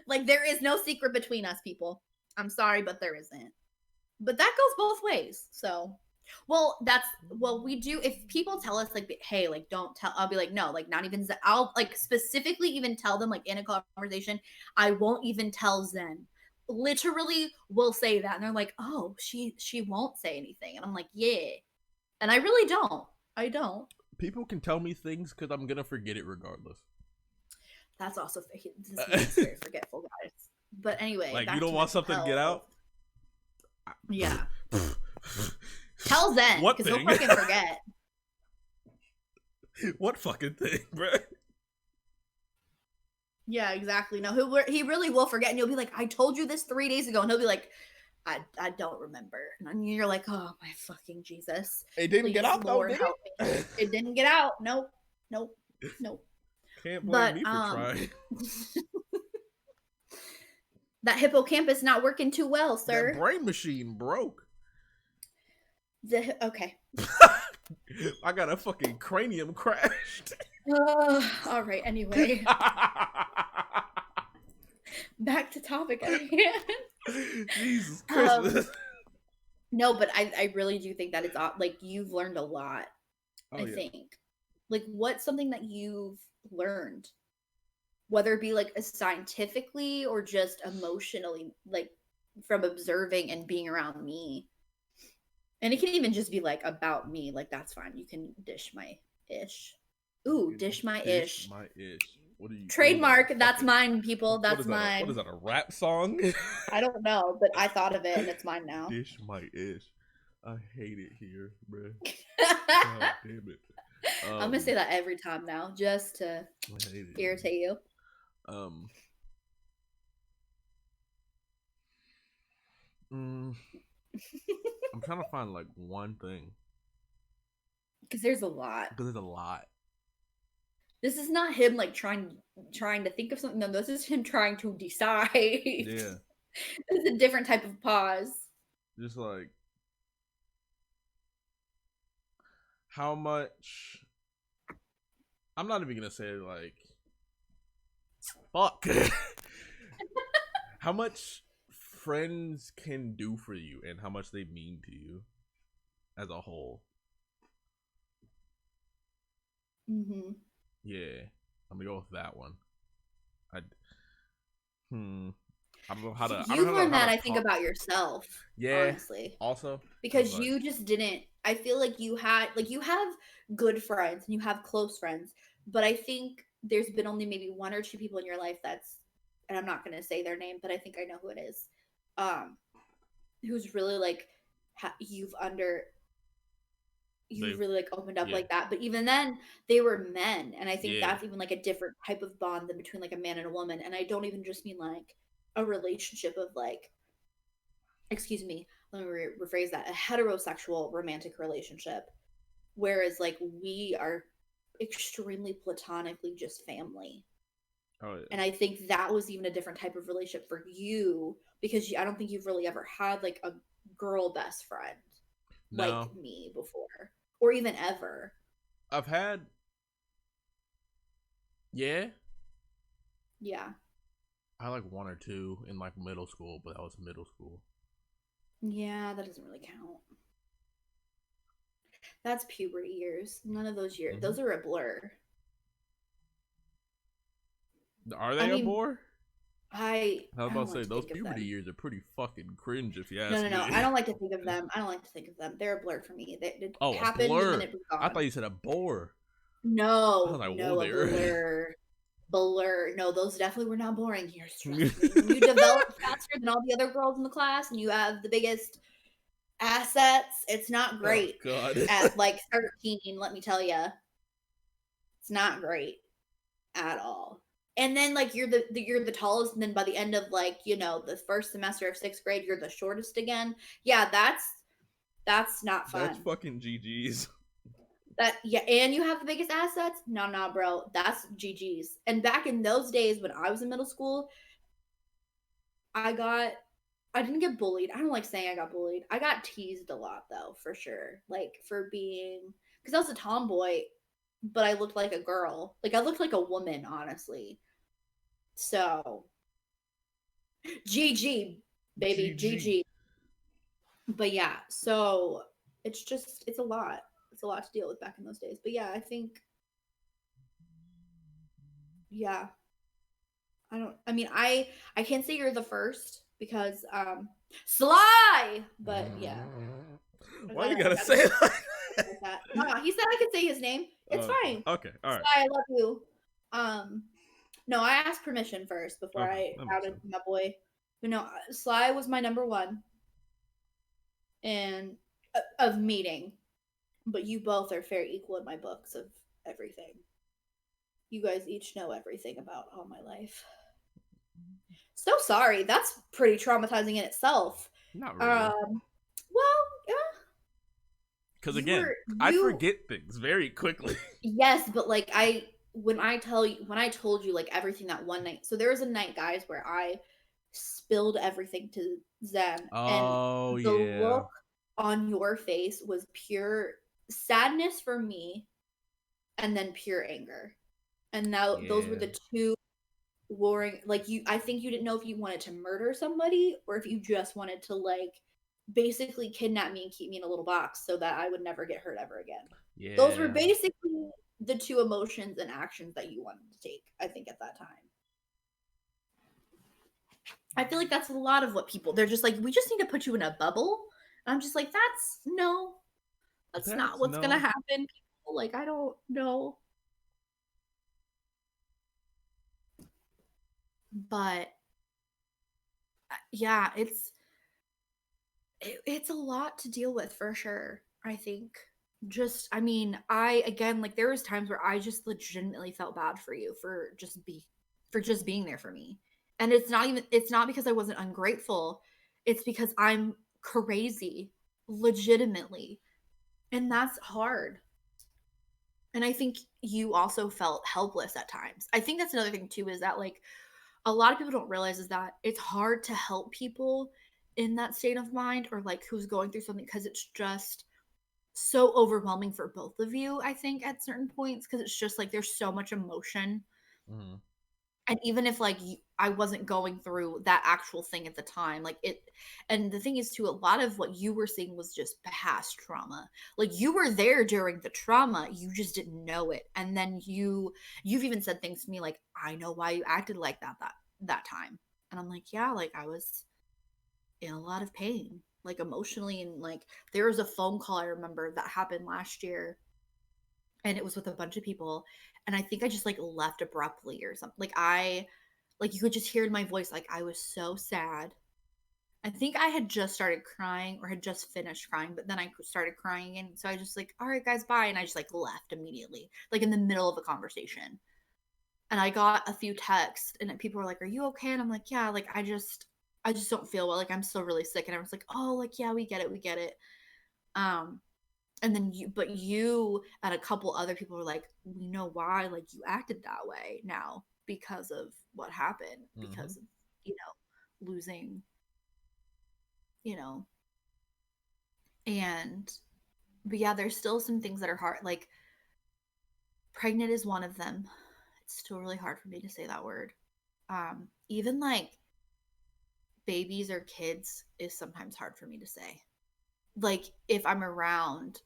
S1: Like, there is no secret between us, people. I'm sorry, but there isn't. But that goes both ways. So, we do. If people tell us, like, hey, like, don't tell, I'll be like, no, like, not even Zen. I'll, like, specifically even tell them, like, in a conversation, I won't even tell Zen. Literally will say that. And they're like, oh, she won't say anything. And I'm like, yeah. And I really don't. I don't.
S2: People can tell me things because I'm going to forget it regardless.
S1: That's also this man's very forgetful, guys. But anyway,
S2: like, you don't want something to get out?
S1: Yeah. Tell Zen, because he'll fucking forget.
S2: What fucking thing, bro?
S1: Yeah, exactly. No, he really will forget, and you'll be like, I told you this 3 days ago, and he'll be like, I don't remember. And you're like, oh my fucking Jesus.
S2: It didn't get out,
S1: Lord,
S2: though, did
S1: it? It didn't get out. Nope.
S2: Can't blame me for trying.
S1: That hippocampus not working too well, sir.
S2: That brain machine broke.
S1: Okay.
S2: I got a fucking cranium crashed.
S1: All right, anyway. Back to topic at hand.
S2: Jesus Christmas.
S1: No, but I really do think that it's like you've learned a lot. I think. Like, what's something that you've learned? Whether it be like scientifically or just emotionally, like from observing and being around me. And it can even just be like about me. Like, that's fine. You can dish my ish. Ooh, dish my ish.
S2: My ish. What are you?
S1: Trademark. That's mine, people. That's mine.
S2: What is that? A rap song?
S1: I don't know, but I thought of it and it's mine now.
S2: Dish my ish. I hate it here, bro. God damn it.
S1: I'm gonna say that every time now, just to irritate you.
S2: I'm trying to find like one thing.
S1: Because there's a lot. This is not him like trying to think of something. No, this is him trying to decide.
S2: Yeah.
S1: This is a different type of pause.
S2: Just like how much. I'm not even gonna say like fuck. How much friends can do for you and how much they mean to you as a whole.
S1: Mm-hmm.
S2: Yeah, I'm gonna go with that one. I don't know how to.
S1: You've learned that, I think, about yourself.
S2: Yeah.
S1: Honestly.
S2: Also.
S1: Because you just didn't. I feel like you have good friends and you have close friends, but I think there's been only maybe one or two people in your life that's, and I'm not gonna say their name, but I think I know who it is. Who's really like you've really like opened up like that. But even then, they were men, and I think that's even like a different type of bond than between like a man and a woman. And I don't even just mean like a relationship of like, excuse me, let me rephrase that, a heterosexual romantic relationship, whereas like we are extremely platonically just family.
S2: Oh, yeah.
S1: And I think that was even a different type of relationship for you, because I don't think you've really ever had like a girl best friend like me before, or even ever.
S2: I've had, yeah, I had like one or two in like middle school, but that was middle school.
S1: Yeah, that doesn't really count. That's puberty years. None of those years. Mm-hmm. Those are a blur.
S2: Are they a blur?
S1: I
S2: was about to say, those puberty years are pretty fucking cringe, if you ask me.
S1: No. I don't like to think of them. They're a blur for me. They
S2: happened, a blur. And then it was gone. I thought you said a bore.
S1: No, I was like, no, a blur. No, those definitely were not boring years. Trust me. When you develop faster than all the other girls in the class, and you have the biggest assets, it's not great.
S2: Oh, God.
S1: At like 13, let me tell you, it's not great at all. And then like you're the tallest, and then by the end of like, you know, the first semester of 6th grade, you're the shortest again. Yeah, that's That's not
S2: That's
S1: fun.
S2: fucking GG's.
S1: Yeah, and you have the biggest assets? No, bro. That's GG's. And back in those days when I was in middle school, I didn't get bullied. I don't like saying I got bullied. I got teased a lot though, for sure. Like for being, because I was a tomboy, but I looked like a girl. Like I looked like a woman, honestly. So GG, baby,
S2: GG.
S1: GG. But yeah, so it's a lot. It's a lot to deal with back in those days. But yeah, I think yeah. I mean I can't say you're the first because Sly, but yeah.
S2: Why you gotta say it like that?
S1: Like that. Nah, he said I could say his name. It's fine.
S2: Okay, all right.
S1: Sly, I love you. Um no, I asked permission first before
S2: Okay,
S1: I
S2: that makes
S1: outed
S2: sense.
S1: my boy. But no, Sly was my number one and of meeting. But you both are fair equal in my books of everything. You guys each know everything about all my life. So sorry. That's pretty traumatizing in itself.
S2: Not really.
S1: Well, yeah.
S2: Because
S1: You
S2: again,
S1: were
S2: I
S1: you
S2: forget things very quickly.
S1: Yes, but like when I told you like everything that one night. So there was a night, guys, where I spilled everything to Zen, and
S2: Oh
S1: the
S2: yeah.
S1: look on your face was pure sadness for me, and then pure anger. And now those were
S2: Yeah.
S1: the two warring. Like I think you didn't know if you wanted to murder somebody or if you just wanted to like basically kidnap me and keep me in a little box so that I would never get hurt ever again. Those were
S2: Yeah.
S1: basically the two emotions and actions that you wanted to take, I think, at that time. I feel like that's a lot of what people, they're just like, we just need to put you in a bubble. And I'm just like, that's not
S2: That's
S1: what's going to
S2: no.
S1: happen. People, like, I don't know. But yeah, it's a lot to deal with for sure. I think I mean, I again like there was times where I just legitimately felt bad for you for just being there for me. And it's not because I wasn't ungrateful. It's because I'm crazy legitimately. And that's hard. And I think you also felt helpless at times. I think that's another thing too is that like a lot of people don't realize is that it's hard to help people in that state of mind or like who's going through something because it's just so overwhelming for both of you, I think, at certain points because it's just like there's so much emotion.
S2: Mm-hmm.
S1: And even if like I wasn't going through that actual thing at the time, like it, and the thing is too, a lot of what you were seeing was just past trauma. Like you were there during the trauma, you just didn't know it. And then you've even said things to me like, I know why you acted like that time. And I'm like, yeah, like I was in a lot of pain, like emotionally, and like there was a phone call I remember that happened last year and it was with a bunch of people and I think I just like left abruptly or something. Like you could just hear in my voice like I was so sad. I think I had just started crying or had just finished crying, but then I started crying again. So I just like, all right, guys, bye. And I just like left immediately, like in the middle of a conversation. And I got a few texts and people were like, are you okay? And I'm like, yeah, like I just don't feel well. Like I'm still really sick. And I was like, oh, like, yeah, we get it. We get it. Um, and then you and a couple other people were like, we know why like you acted that way now because of what happened,
S2: Mm-hmm.
S1: because of, you know, losing, you know, and but yeah, there's still some things that are hard. Like pregnant is one of them. It's still really hard for me to say that word. Even like babies or kids is sometimes hard for me to say. Like if I'm around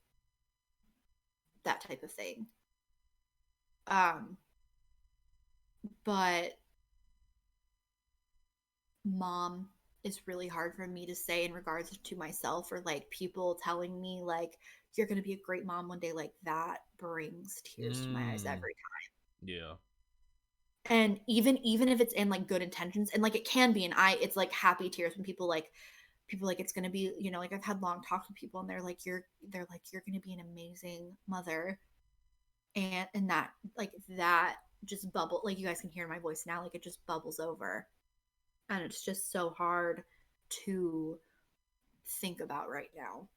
S1: that type of thing. Um, but mom is really hard for me to say in regards to myself or like people telling me like you're going to be a great mom one day, like that brings tears to my eyes
S2: Mm.
S1: every
S2: Yeah.
S1: time. And even if it's in like good intentions and like it can be and it's like happy tears when people like it's going to be, you know, like I've had long talks with people and they're like you're going to be an amazing mother. And that like that just bubble, like you guys can hear my voice now, like it just bubbles over. And it's just so hard to think about right now.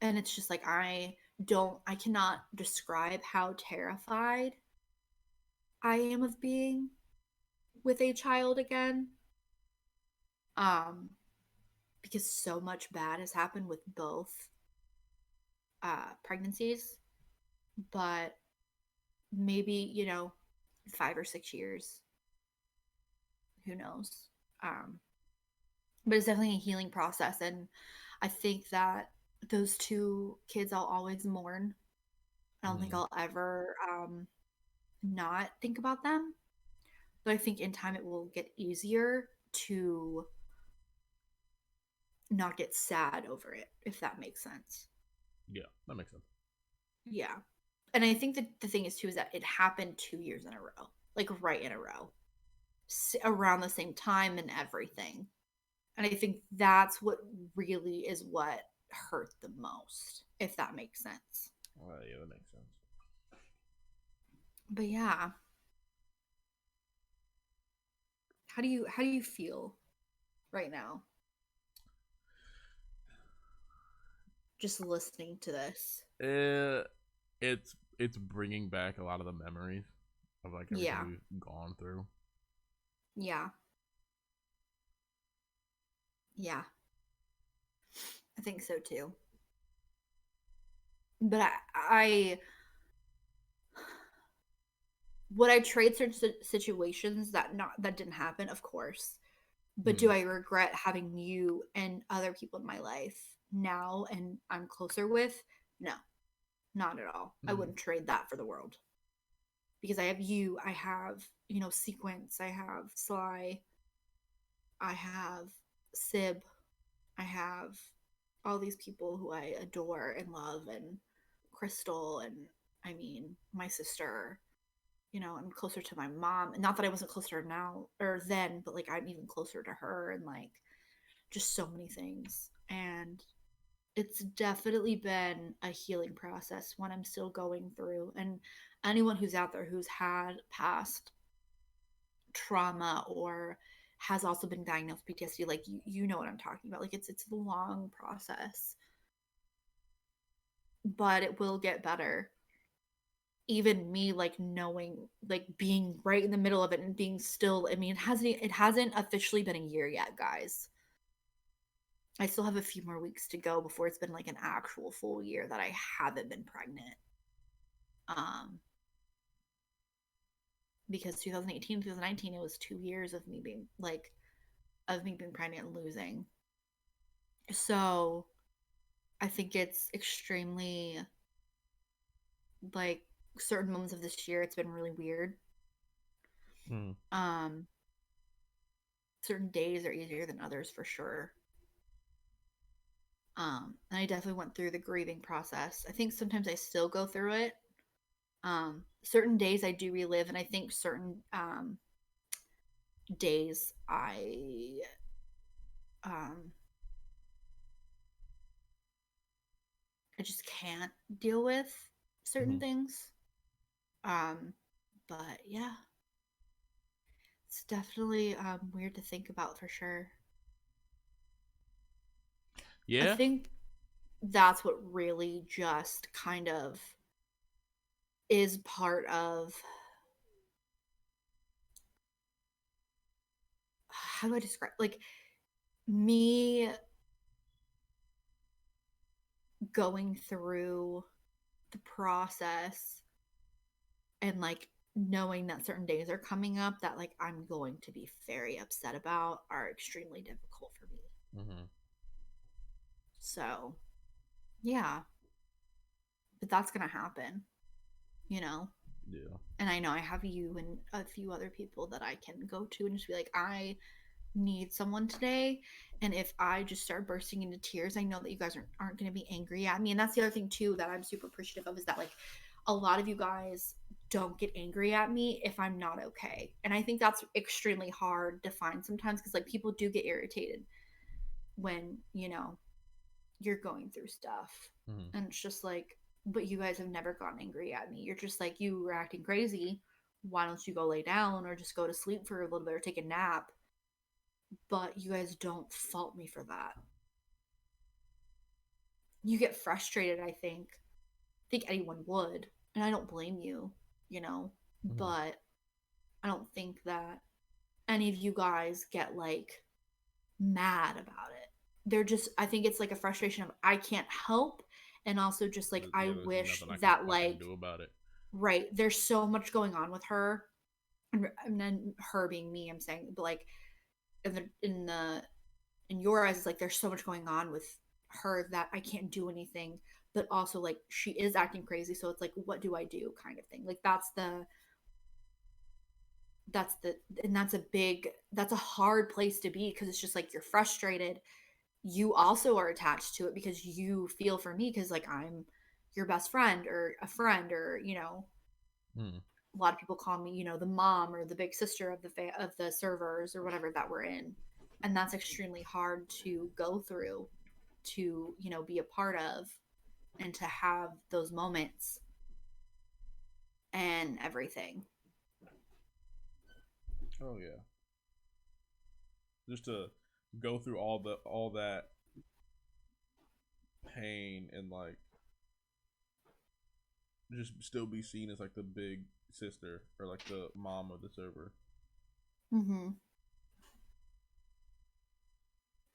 S1: And it's just like I cannot describe how terrified I am of being with a child again. Um because so much bad has happened with both pregnancies, but maybe, 5 or 6 years, who knows. um but it's definitely a healing process, and I think that those two kids I'll always mourn. I don't think
S2: Mm.
S1: I'll ever not think about them, but I think in time it will get easier to not get sad over it, if that makes sense.
S2: Yeah, that makes sense.
S1: Yeah. And I think that the thing is too is that it happened 2 years in a row, like right in a row, around the same time and everything. And I think that's what really is what hurt the most, if that makes sense.
S2: Yeah, that makes sense.
S1: But yeah, how do you feel right now just listening to this?
S2: Uh, it's bringing back a lot of the memories of like everything
S1: Yeah.
S2: we've gone through.
S1: Yeah. Yeah. I think so too. But I would I trade certain situations that didn't happen, of course. But
S2: Hmm.
S1: do I regret having you and other people in my life now and I'm closer with? No, not at all. I
S2: Hmm.
S1: wouldn't trade that for the world. Because I have you, I have, Sequence, I have Sly, I have Sib, I have all these people who I adore and love, and Crystal, and I mean, my sister. I'm closer to my mom. Not that I wasn't closer to her now or then, but like I'm even closer to her, and like just so many things. And it's definitely been a healing process, one I'm still going through. And anyone who's out there who's had past trauma or has also been diagnosed with PTSD, like you know what I'm talking about. Like it's a long process, but it will get better. Even me, like knowing, like being right in the middle of it and being still. I mean, it hasn't officially been a year yet, guys. I still have a few more weeks to go before it's been like an actual full year that I haven't been pregnant. Um, because 2018, 2019, it was 2 years of me being pregnant and losing. So I think it's extremely like certain moments of this year, it's been really weird.
S2: Hmm.
S1: Um, certain days are easier than others for sure. And I definitely went through the grieving process. I think sometimes I still go through it. Certain days I do relive, and I think certain days um I just can't deal with certain
S2: Hmm.
S1: things. Um, but yeah, it's definitely weird to think about for sure. I
S2: Yeah.
S1: think that's what really just kind of is part of, how do I describe, like, me going through the process and like knowing that certain days are coming up that like I'm going to be very upset about are extremely difficult for me.
S2: Hmm.
S1: So, yeah, but that's going to happen, you know?
S2: Yeah.
S1: And I know I have you and a few other people that I can go to and just be like, I need someone today. And if I just start bursting into tears, I know that you guys aren't going to be angry at me. And that's the other thing, too, that I'm super appreciative of is that, like, a lot of you guys don't get angry at me if I'm not okay. And I think that's extremely hard to find sometimes because, like, people do get irritated when, you're going through stuff.
S2: Hmm.
S1: And it's just like, but you guys have never gotten angry at me. You're just like, you were acting crazy. Why don't you go lay down or just go to sleep for a little bit or take a nap? But you guys don't fault me for that. you get frustrated, I think anyone would, and I don't blame you, you know,
S2: Mm-hmm.
S1: but I don't think that any of you guys get like mad about it. They're just, I think it's like a frustration of I can't help, and also just like I
S2: Yeah, there's
S1: wish
S2: nothing I can
S1: that
S2: fucking
S1: like,
S2: do about it.
S1: right, there's so much going on with her, and then her being me, I'm saying, but like in your eyes, it's like there's so much going on with her that I can't do anything, but also like she is acting crazy, so it's like what do I do kind of thing. Like that's the and that's a hard place to be, because it's just like you're frustrated. You also are attached to it because you feel for me, because like I'm your best friend or a friend, or
S2: Mm.
S1: a lot of people call me, the mom or the big sister of the servers or whatever that we're in, and that's extremely hard to go through, to be a part of, and to have those moments and everything.
S2: Oh yeah, just to go through all that pain and like just still be seen as like the big sister or like the mom of the server.
S1: Mm-hmm.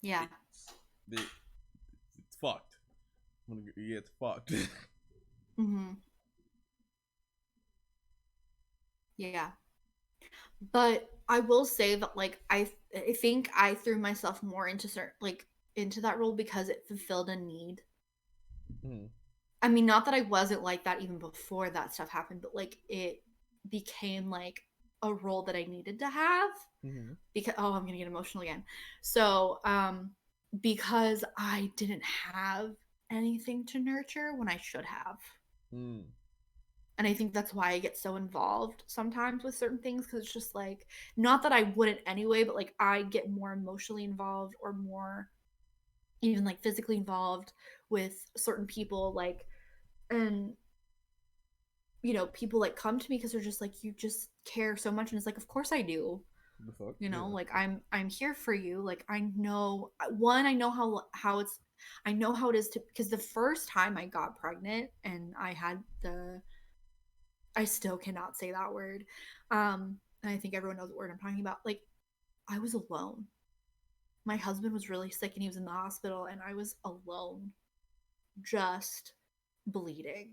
S1: Yeah.
S2: It's it's fucked. Yeah, it's fucked.
S1: Mm-hmm. Yeah. But I will say that like I think I threw myself more into certain like into that role because it fulfilled a need.
S2: Mm-hmm.
S1: I mean, not that I wasn't like that even before that stuff happened, but like it became like a role that I needed to have,
S2: Mm-hmm.
S1: because I'm gonna get emotional again. So because I didn't have anything to nurture when I should have.
S2: Mm.
S1: And I think that's why I get so involved sometimes with certain things, because it's just like, not that I wouldn't anyway, but like I get more emotionally involved, or more even like physically involved with certain people, like, and people like come to me because they're just like, you just care so much, and it's like, of course I do.
S2: The fuck? Yeah.
S1: Like I'm here for you. Like I know, one, I know how it's, I know how it is to, because the first time I got pregnant and I had the, I still cannot say that word. And I think everyone knows what word I'm talking about. Like, I was alone. My husband was really sick and he was in the hospital, and I was alone, just bleeding.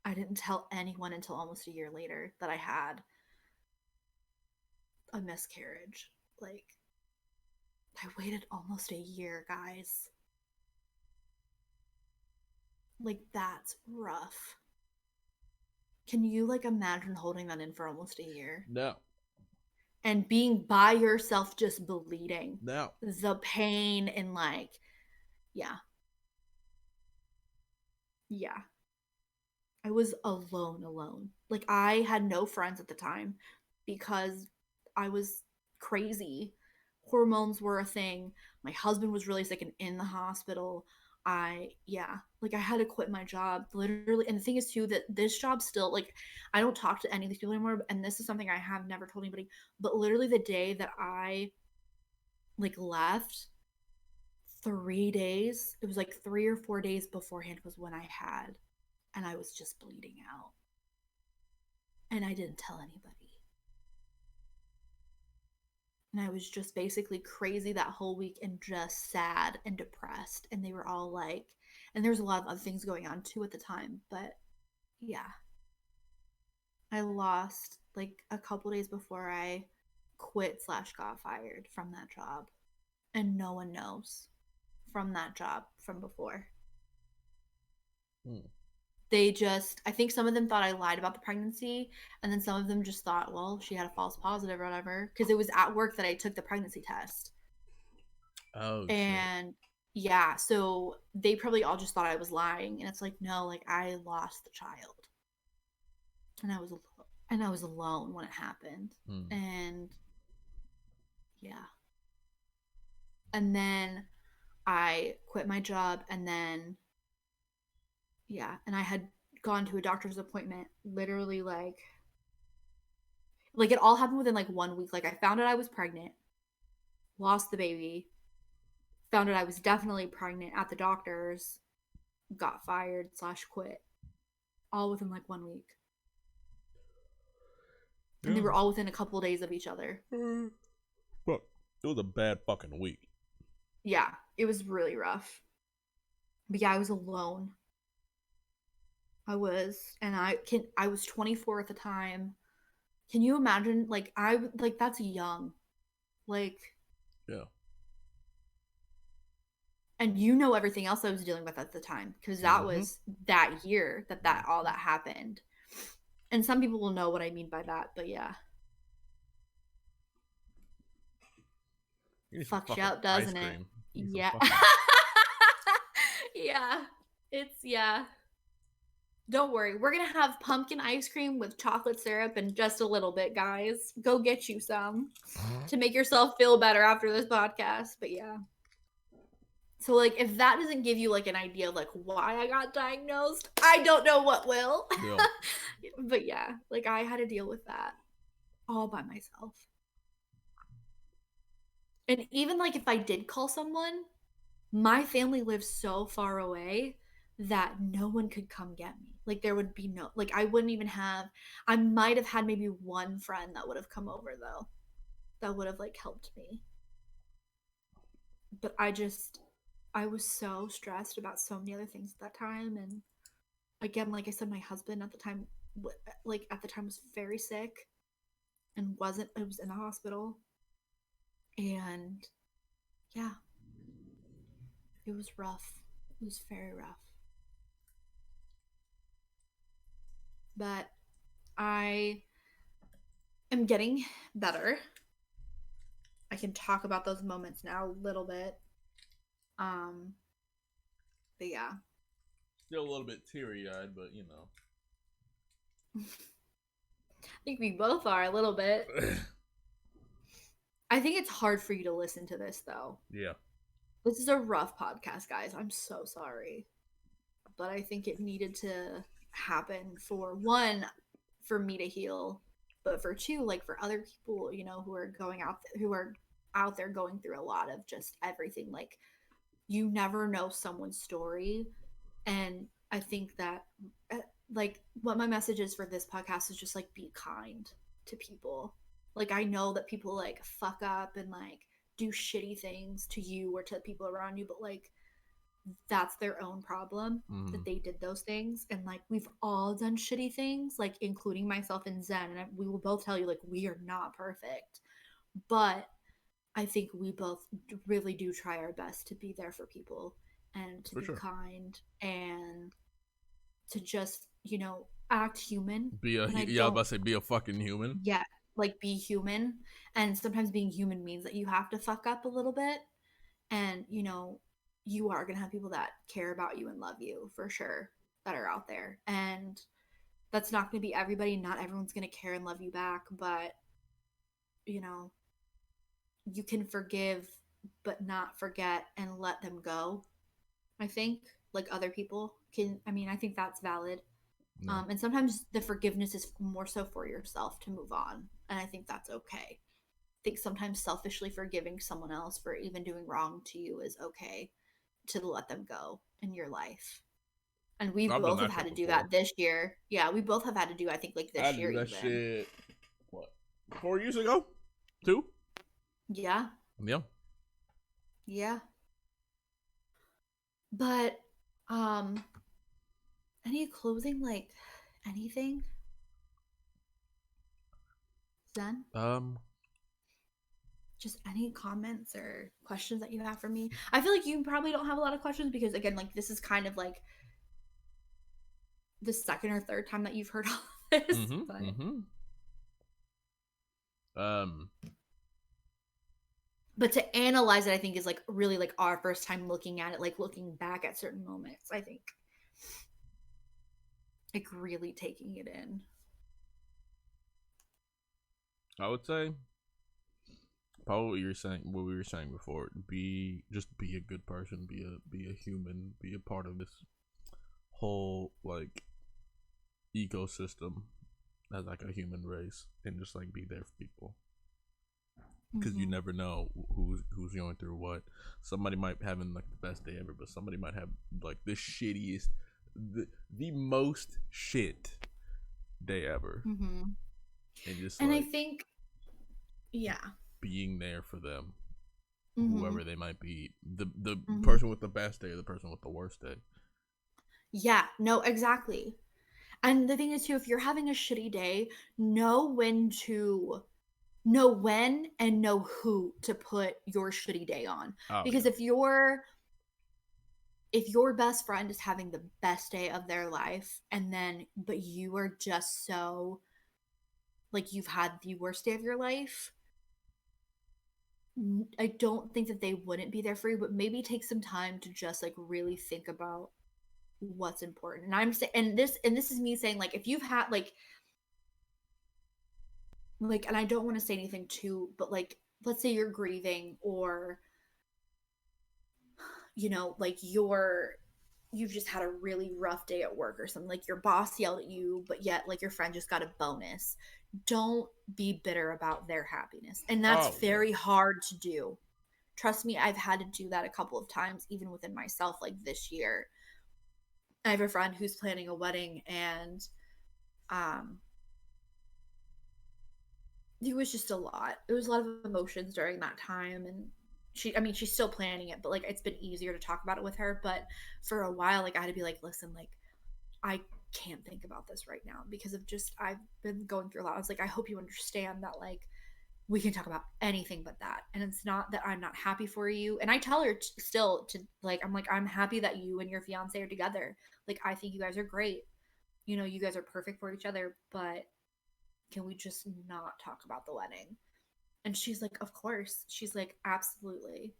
S1: I didn't tell anyone until almost a year later that I had a miscarriage. Like, I waited almost a year, guys. Like, that's rough. Can you like imagine holding that in for almost a year
S2: No.
S1: and being by yourself, just bleeding?
S2: No.
S1: The pain and like, yeah, yeah. I was alone, alone. Like I had no friends at the time because I was crazy. Hormones were a thing. My husband was really sick and in the hospital. Yeah, like I had to quit my job literally. And the thing is too, that this job still, like, I don't talk to any of these people anymore. And this is something I have never told anybody. But literally the day that I like left, 3 days, it was like 3 or 4 days beforehand, was when I had, and I was just bleeding out. And I didn't tell anybody. And I was just basically crazy that whole week and just sad and depressed. And they were all like, and there was a lot of other things going on too at the time. But yeah, I lost like a couple days before I quit slash got fired from that job. And no one knows from that job from before.
S2: Mm.
S1: They just, I think some of them thought I lied about the pregnancy, and then some of them just thought, well, she had a false positive or whatever, because it was at work that I took the pregnancy test.
S2: Oh shit.
S1: And yeah, so they probably all just thought I was lying, and it's like, no, like I lost the child, and I was alone when it happened.
S2: Mm.
S1: And yeah, and then I quit my job, and then yeah, and I had gone to a doctor's appointment literally like it all happened within like 1 week. Like I found out I was pregnant, lost the baby, found out I was definitely pregnant at the doctor's, got fired / quit, all within like 1 week.
S2: Yeah.
S1: And they were all within a couple of days of each other.
S2: Fuck. It was a bad fucking week.
S1: Yeah, it was really rough. But yeah, I was alone. I was, and I was 24 at the time. Can you imagine? Like that's young, like.
S2: Yeah.
S1: And you know everything else I was dealing with at the time, because that was that year that all that happened. And some people will know what I mean by that, but yeah. Fucks you up, doesn't it? Yeah. Yeah. Yeah. Don't worry. We're going to have pumpkin ice cream with chocolate syrup in just a little bit, guys. Go get you some to make yourself feel better after this podcast. But yeah. So, like, if that doesn't give you, like, an idea of, like, why I got diagnosed, I don't know what will. Yeah. But yeah, like, I had to deal with that all by myself. And even, like, if I did call someone, my family lives so far away that no one could come get me. Like, there would be no, like, I wouldn't even have, I might have had maybe one friend that would have come over, though, that would have, like, helped me. But I was so stressed about so many other things at that time. And again, like I said, my husband at the time, was very sick and it was in the hospital. And yeah, it was rough. It was very rough. But I am getting better. I can talk about those moments now a little bit. But yeah.
S2: Still a little bit teary-eyed, but you know.
S1: I think we both are a little bit. I think it's hard for you to listen to this, though.
S2: Yeah.
S1: This is a rough podcast, guys. I'm so sorry. But I think it needed to happen for one, for me to heal, but for two, like for other people, you know, who are out there going through a lot of just everything. Like, you never know someone's story. And I think that, like, what my message is for this podcast is just, like, be kind to people. Like, I know that people, like, fuck up and, like, do shitty things to you or to people around you, but, like, that's their own problem that they did those things. And, like, we've all done shitty things, like, including myself and Zen. And we will both tell you, like, we are not perfect. But I think we both really do try our best to be there for people and to be kind and to just, you know, act human.
S2: I was about to say, be a fucking human.
S1: Yeah, like, be human. And sometimes being human means that you have to fuck up a little bit. And, you know, you are going to have people that care about you and love you, for sure, that are out there. And that's not going to be everybody. Not everyone's going to care and love you back. But, you know, you can forgive but not forget and let them go. I think, like, other people can. I mean, I think that's valid. No. And sometimes the forgiveness is more so for yourself to move on, and I think that's okay. I think sometimes selfishly forgiving someone else for even doing wrong to you is okay, to let them go in your life. And we both have had to do that this year. Yeah, we both have had to do, I think, like, this year even.
S2: Shit. What? 4 years ago? 2?
S1: Yeah.
S2: Yeah.
S1: Yeah. But any closing, like, anything? Zen? Just any comments or questions that you have for me? I feel like you probably don't have a lot of questions because, again, like, this is kind of like the second or third time that you've heard all of this. But to analyze it, I think, is, like, really, like, our first time looking at it, like, looking back at certain moments, I think. Like, really taking it in.
S2: I would say probably what we were saying before. Just be a good person, be a human, be a part of this whole, like, ecosystem as, like, a human race, and just, like, be there for people. because you never know who's going through what. Somebody might be having like the best day ever, but somebody might have like the shittiest, the most shit day ever. And just
S1: and
S2: like,
S1: I think, yeah,
S2: being there for them, whoever they might be, the
S1: Mm-hmm.
S2: person with the best day or the person with the worst day.
S1: Yeah, no, exactly. And the thing is too, if you're having a shitty day, know when and know who to put your shitty day on.
S2: Oh,
S1: Because
S2: yeah.
S1: if your best friend is having the best day of their life, and then but you are just so like you've had the worst day of your life, I don't think that they wouldn't be there for you, but maybe take some time to just like really think about what's important. And I'm saying, and this is me saying, like, if you've had like, and I don't want to say anything too, but like, let's say you're grieving, or like you've just had a really rough day at work or something, like your boss yelled at you, but yet like your friend just got a bonus. Don't be bitter about their happiness. And that's
S2: Oh, yeah.
S1: very hard to do. Trust me, I've had to do that a couple of times, even within myself, like this year. I have a friend who's planning a wedding, and um it was just a lot. It was a lot of emotions during that time, and she's still planning it, but like it's been easier to talk about it with her. But for a while, like I had to be like, listen, like I can't think about this right now because of just I've been going through a lot. I was like, I hope you understand that like we can talk about anything but that. And it's not that I'm not happy for you. And I tell her still to like, I'm like, I'm happy that you and your fiance are together. Like, I think you guys are great. You guys are perfect for each other, but can we just not talk about the wedding? And she's like, of course. She's like, absolutely.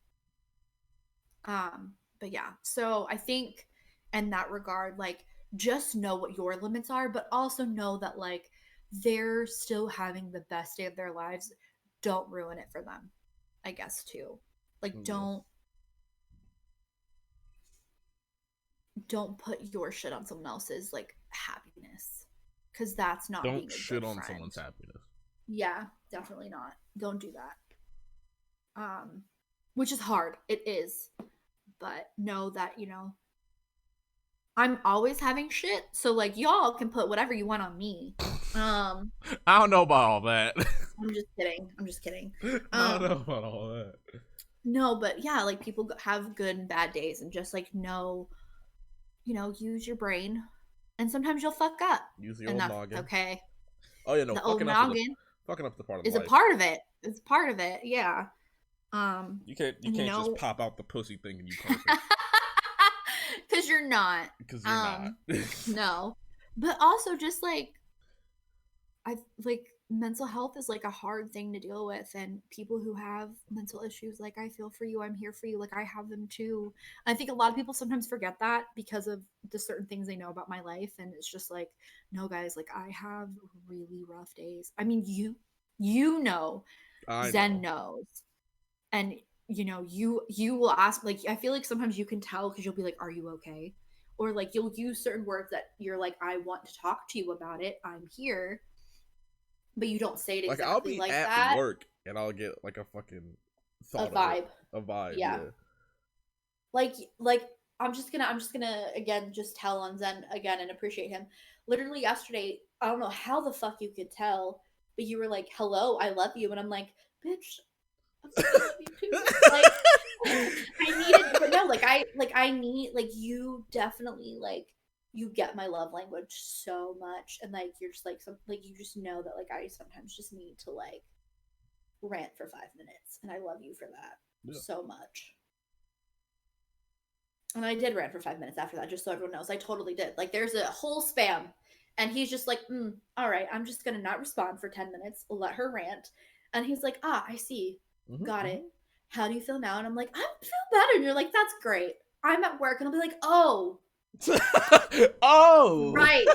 S1: But yeah, so I think in that regard, like, just know what your limits are, but also know that like they're still having the best day of their lives. Don't ruin it for them, I guess, too. Like,
S2: Yeah.
S1: don't put your shit on someone else's like happiness, because that's not
S2: Don't
S1: being a
S2: shit
S1: good
S2: on
S1: friend.
S2: someone's happiness.
S1: Yeah, definitely not. Don't do that. Which is hard. It is. But know that, I'm always having shit. So like y'all can put whatever you want on me. Um,
S2: I don't know about all that.
S1: I'm just kidding. I'm just kidding.
S2: I don't know about all that.
S1: No, but yeah, like people have good and bad days, and just like know, use your brain. And sometimes you'll fuck up.
S2: Use the
S1: And
S2: old
S1: that's
S2: noggin.
S1: okay.
S2: Oh yeah, no,
S1: The old noggin
S2: fucking up the part of
S1: is a
S2: life.
S1: part of it. It's part of it. Yeah.
S2: You can't
S1: And
S2: just pop out the pussy thing and you perfect.
S1: because you're not.
S2: Because you're not.
S1: No. But also just like I like mental health is like a hard thing to deal with, and people who have mental issues, like I feel for you, I'm here for you, like I have them too. I think a lot of people sometimes forget that because of the certain things they know about my life, and it's just like, no guys, like I have really rough days. I mean, you know,
S2: I
S1: Zen
S2: know.
S1: knows. And you will ask, like I feel like sometimes you can tell because you'll be like, are you okay? Or like you'll use certain words that you're like, I want to talk to you about it, I'm here, but you don't say it
S2: Like I'll
S1: exactly
S2: be
S1: like
S2: at
S1: that.
S2: work and I'll get like a fucking
S1: A
S2: thought of it.
S1: vibe.
S2: A vibe,
S1: Yeah.
S2: yeah.
S1: Like I'm just gonna again just tell on Zen again and appreciate him. Literally yesterday, I don't know how the fuck you could tell, but you were like, hello, I love you. And I'm like, bitch, I fucking love you too. Like I needed, but no, I need, like, you definitely, like, you get my love language so much, and like you're just like some, like you just know that like I sometimes just need to like rant for 5 minutes, and I love you for that
S2: Yeah.
S1: so much. And I did rant for 5 minutes after that, just so everyone knows. I totally did. Like there's a whole spam, and he's just like, all right, I'm just gonna not respond for 10 minutes, let her rant, and he's like, I see, got it. How do you feel now? And I'm like, I feel better. And you're like, that's great. I'm at work, and I'll be like, oh,
S2: oh,
S1: right,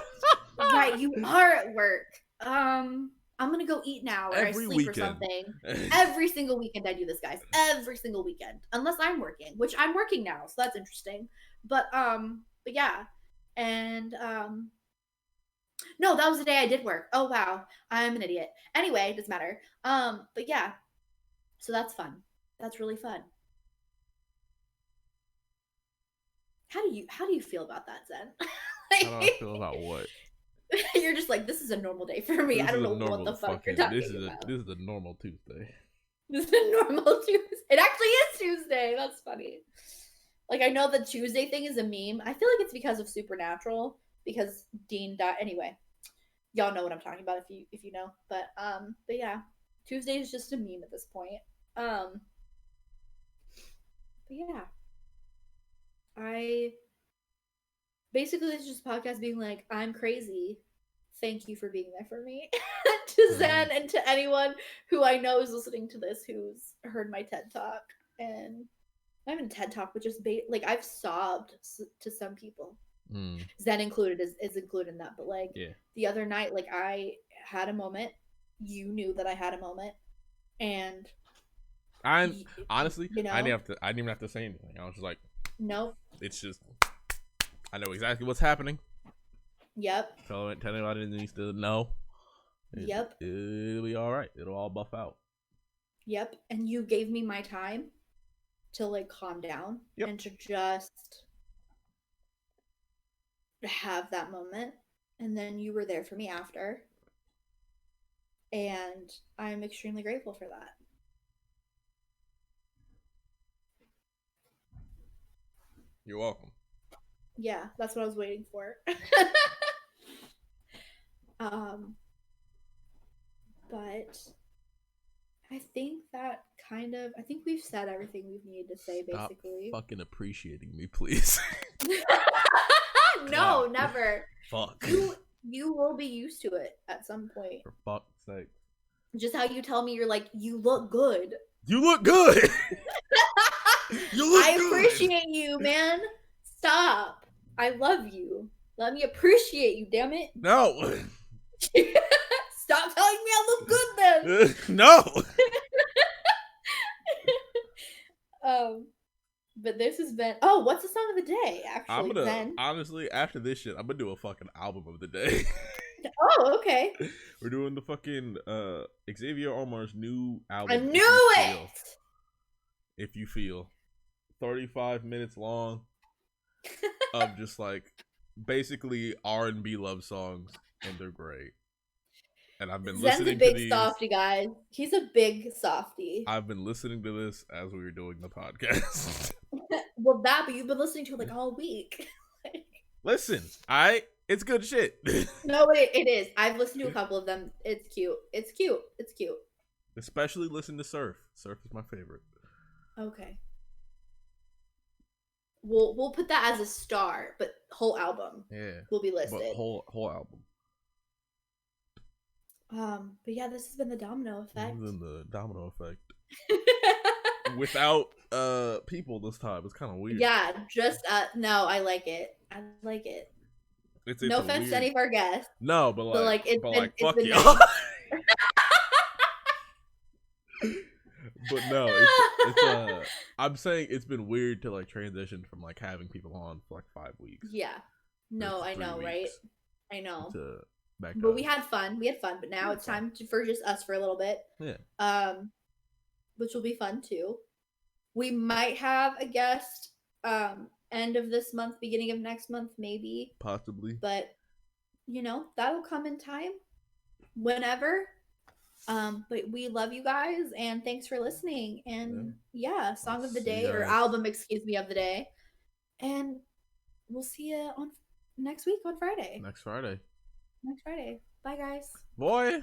S1: you are at work. I'm gonna go eat now, or I
S2: every
S1: sleep or
S2: weekend.
S1: something. Every single weekend I do this, guys. Every single weekend, unless I'm working, which I'm working now, so that's interesting. But yeah, and no, that was the day I did work. Oh wow, I'm an idiot. Anyway, it doesn't matter. But yeah, So that's fun. That's really fun. How do you feel about that, Zen?
S2: How do I feel about what?
S1: You're just like, this is a normal day for me. I don't know what the fuck you're talking about.
S2: This is a normal Tuesday.
S1: This is a normal Tuesday. It actually is Tuesday. That's funny. Like, I know the Tuesday thing is a meme. I feel like it's because of Supernatural, because Dean died. Anyway, y'all know what I'm talking about if you know. But yeah, Tuesday is just a meme at this point. But yeah, I basically it's just a podcast being like, I'm crazy. Thank you for being there for me. To Zen and to anyone who I know is listening to this who's heard my TED Talk. And not even TED Talk, but just like I've sobbed to some people. Zen included is included in that. But like the other night, like I had a moment. You knew that I had a moment. And
S2: I'm honestly, you know, I didn't even have to say anything. I was just like,
S1: nope.
S2: It's just, I know exactly what's happening.
S1: Yep.
S2: Tell anybody that needs to know.
S1: Yep.
S2: It'll be all right. It'll all buff out.
S1: Yep. And you gave me my time to like calm down and to just have that moment. And then you were there for me after. And I'm extremely grateful for that.
S2: You're welcome.
S1: Yeah, that's what I was waiting for. But I think that I think we've said everything we've needed to say, basically.
S2: Stop fucking appreciating me, please.
S1: No, never.
S2: Fuck.
S1: You will be used to it at some point.
S2: For fuck's sake.
S1: Just how you tell me you're like, you look good.
S2: You look good. You look good.
S1: I appreciate you, man. Stop. I love you. Let me appreciate you, damn it.
S2: No.
S1: Stop telling me I look good then.
S2: No.
S1: But this has been. Oh, what's the song of the day? Actually,
S2: I'm gonna honestly after this shit, I'm gonna do a fucking album of the day.
S1: Oh, okay.
S2: We're doing the fucking Xavier Omar's new album.
S1: I knew it.
S2: If you feel 35 minutes long of just like basically R&B love songs, and they're great. And I've been listening to these.
S1: Zen's a big softy, guys. He's a big softy.
S2: I've been listening to this as we were doing the podcast.
S1: Well, but you've been listening to it like all week.
S2: Listen, it's good shit.
S1: No, it is. I've listened to a couple of them. It's cute. It's cute. It's cute.
S2: Especially listen to Surf. Surf is my favorite.
S1: Okay. We'll put that as a star, but whole album.
S2: Yeah.
S1: Will be listed.
S2: But whole album.
S1: But yeah, this has been the Domino Effect.
S2: The Domino Effect. Without people this time. It's kind of weird.
S1: Yeah, just no, I like it. I like it. It's no offense to any of our guests.
S2: No, but like fuck
S1: been
S2: y'all. But no, it's I'm saying it's been weird to like transition from like having people on for like 5 weeks.
S1: Yeah. No, I know, right? I know.
S2: But
S1: we had fun. But now it's time for just us for a little bit.
S2: Yeah.
S1: Which will be fun too. We might have a guest end of this month, beginning of next month, maybe.
S2: Possibly.
S1: But that'll come in time. Whenever. But we love you guys and thanks for listening. And yeah, song of the day or album, of the day. And we'll see you on next week on Friday.
S2: Next Friday.
S1: Bye, guys.
S2: Boy.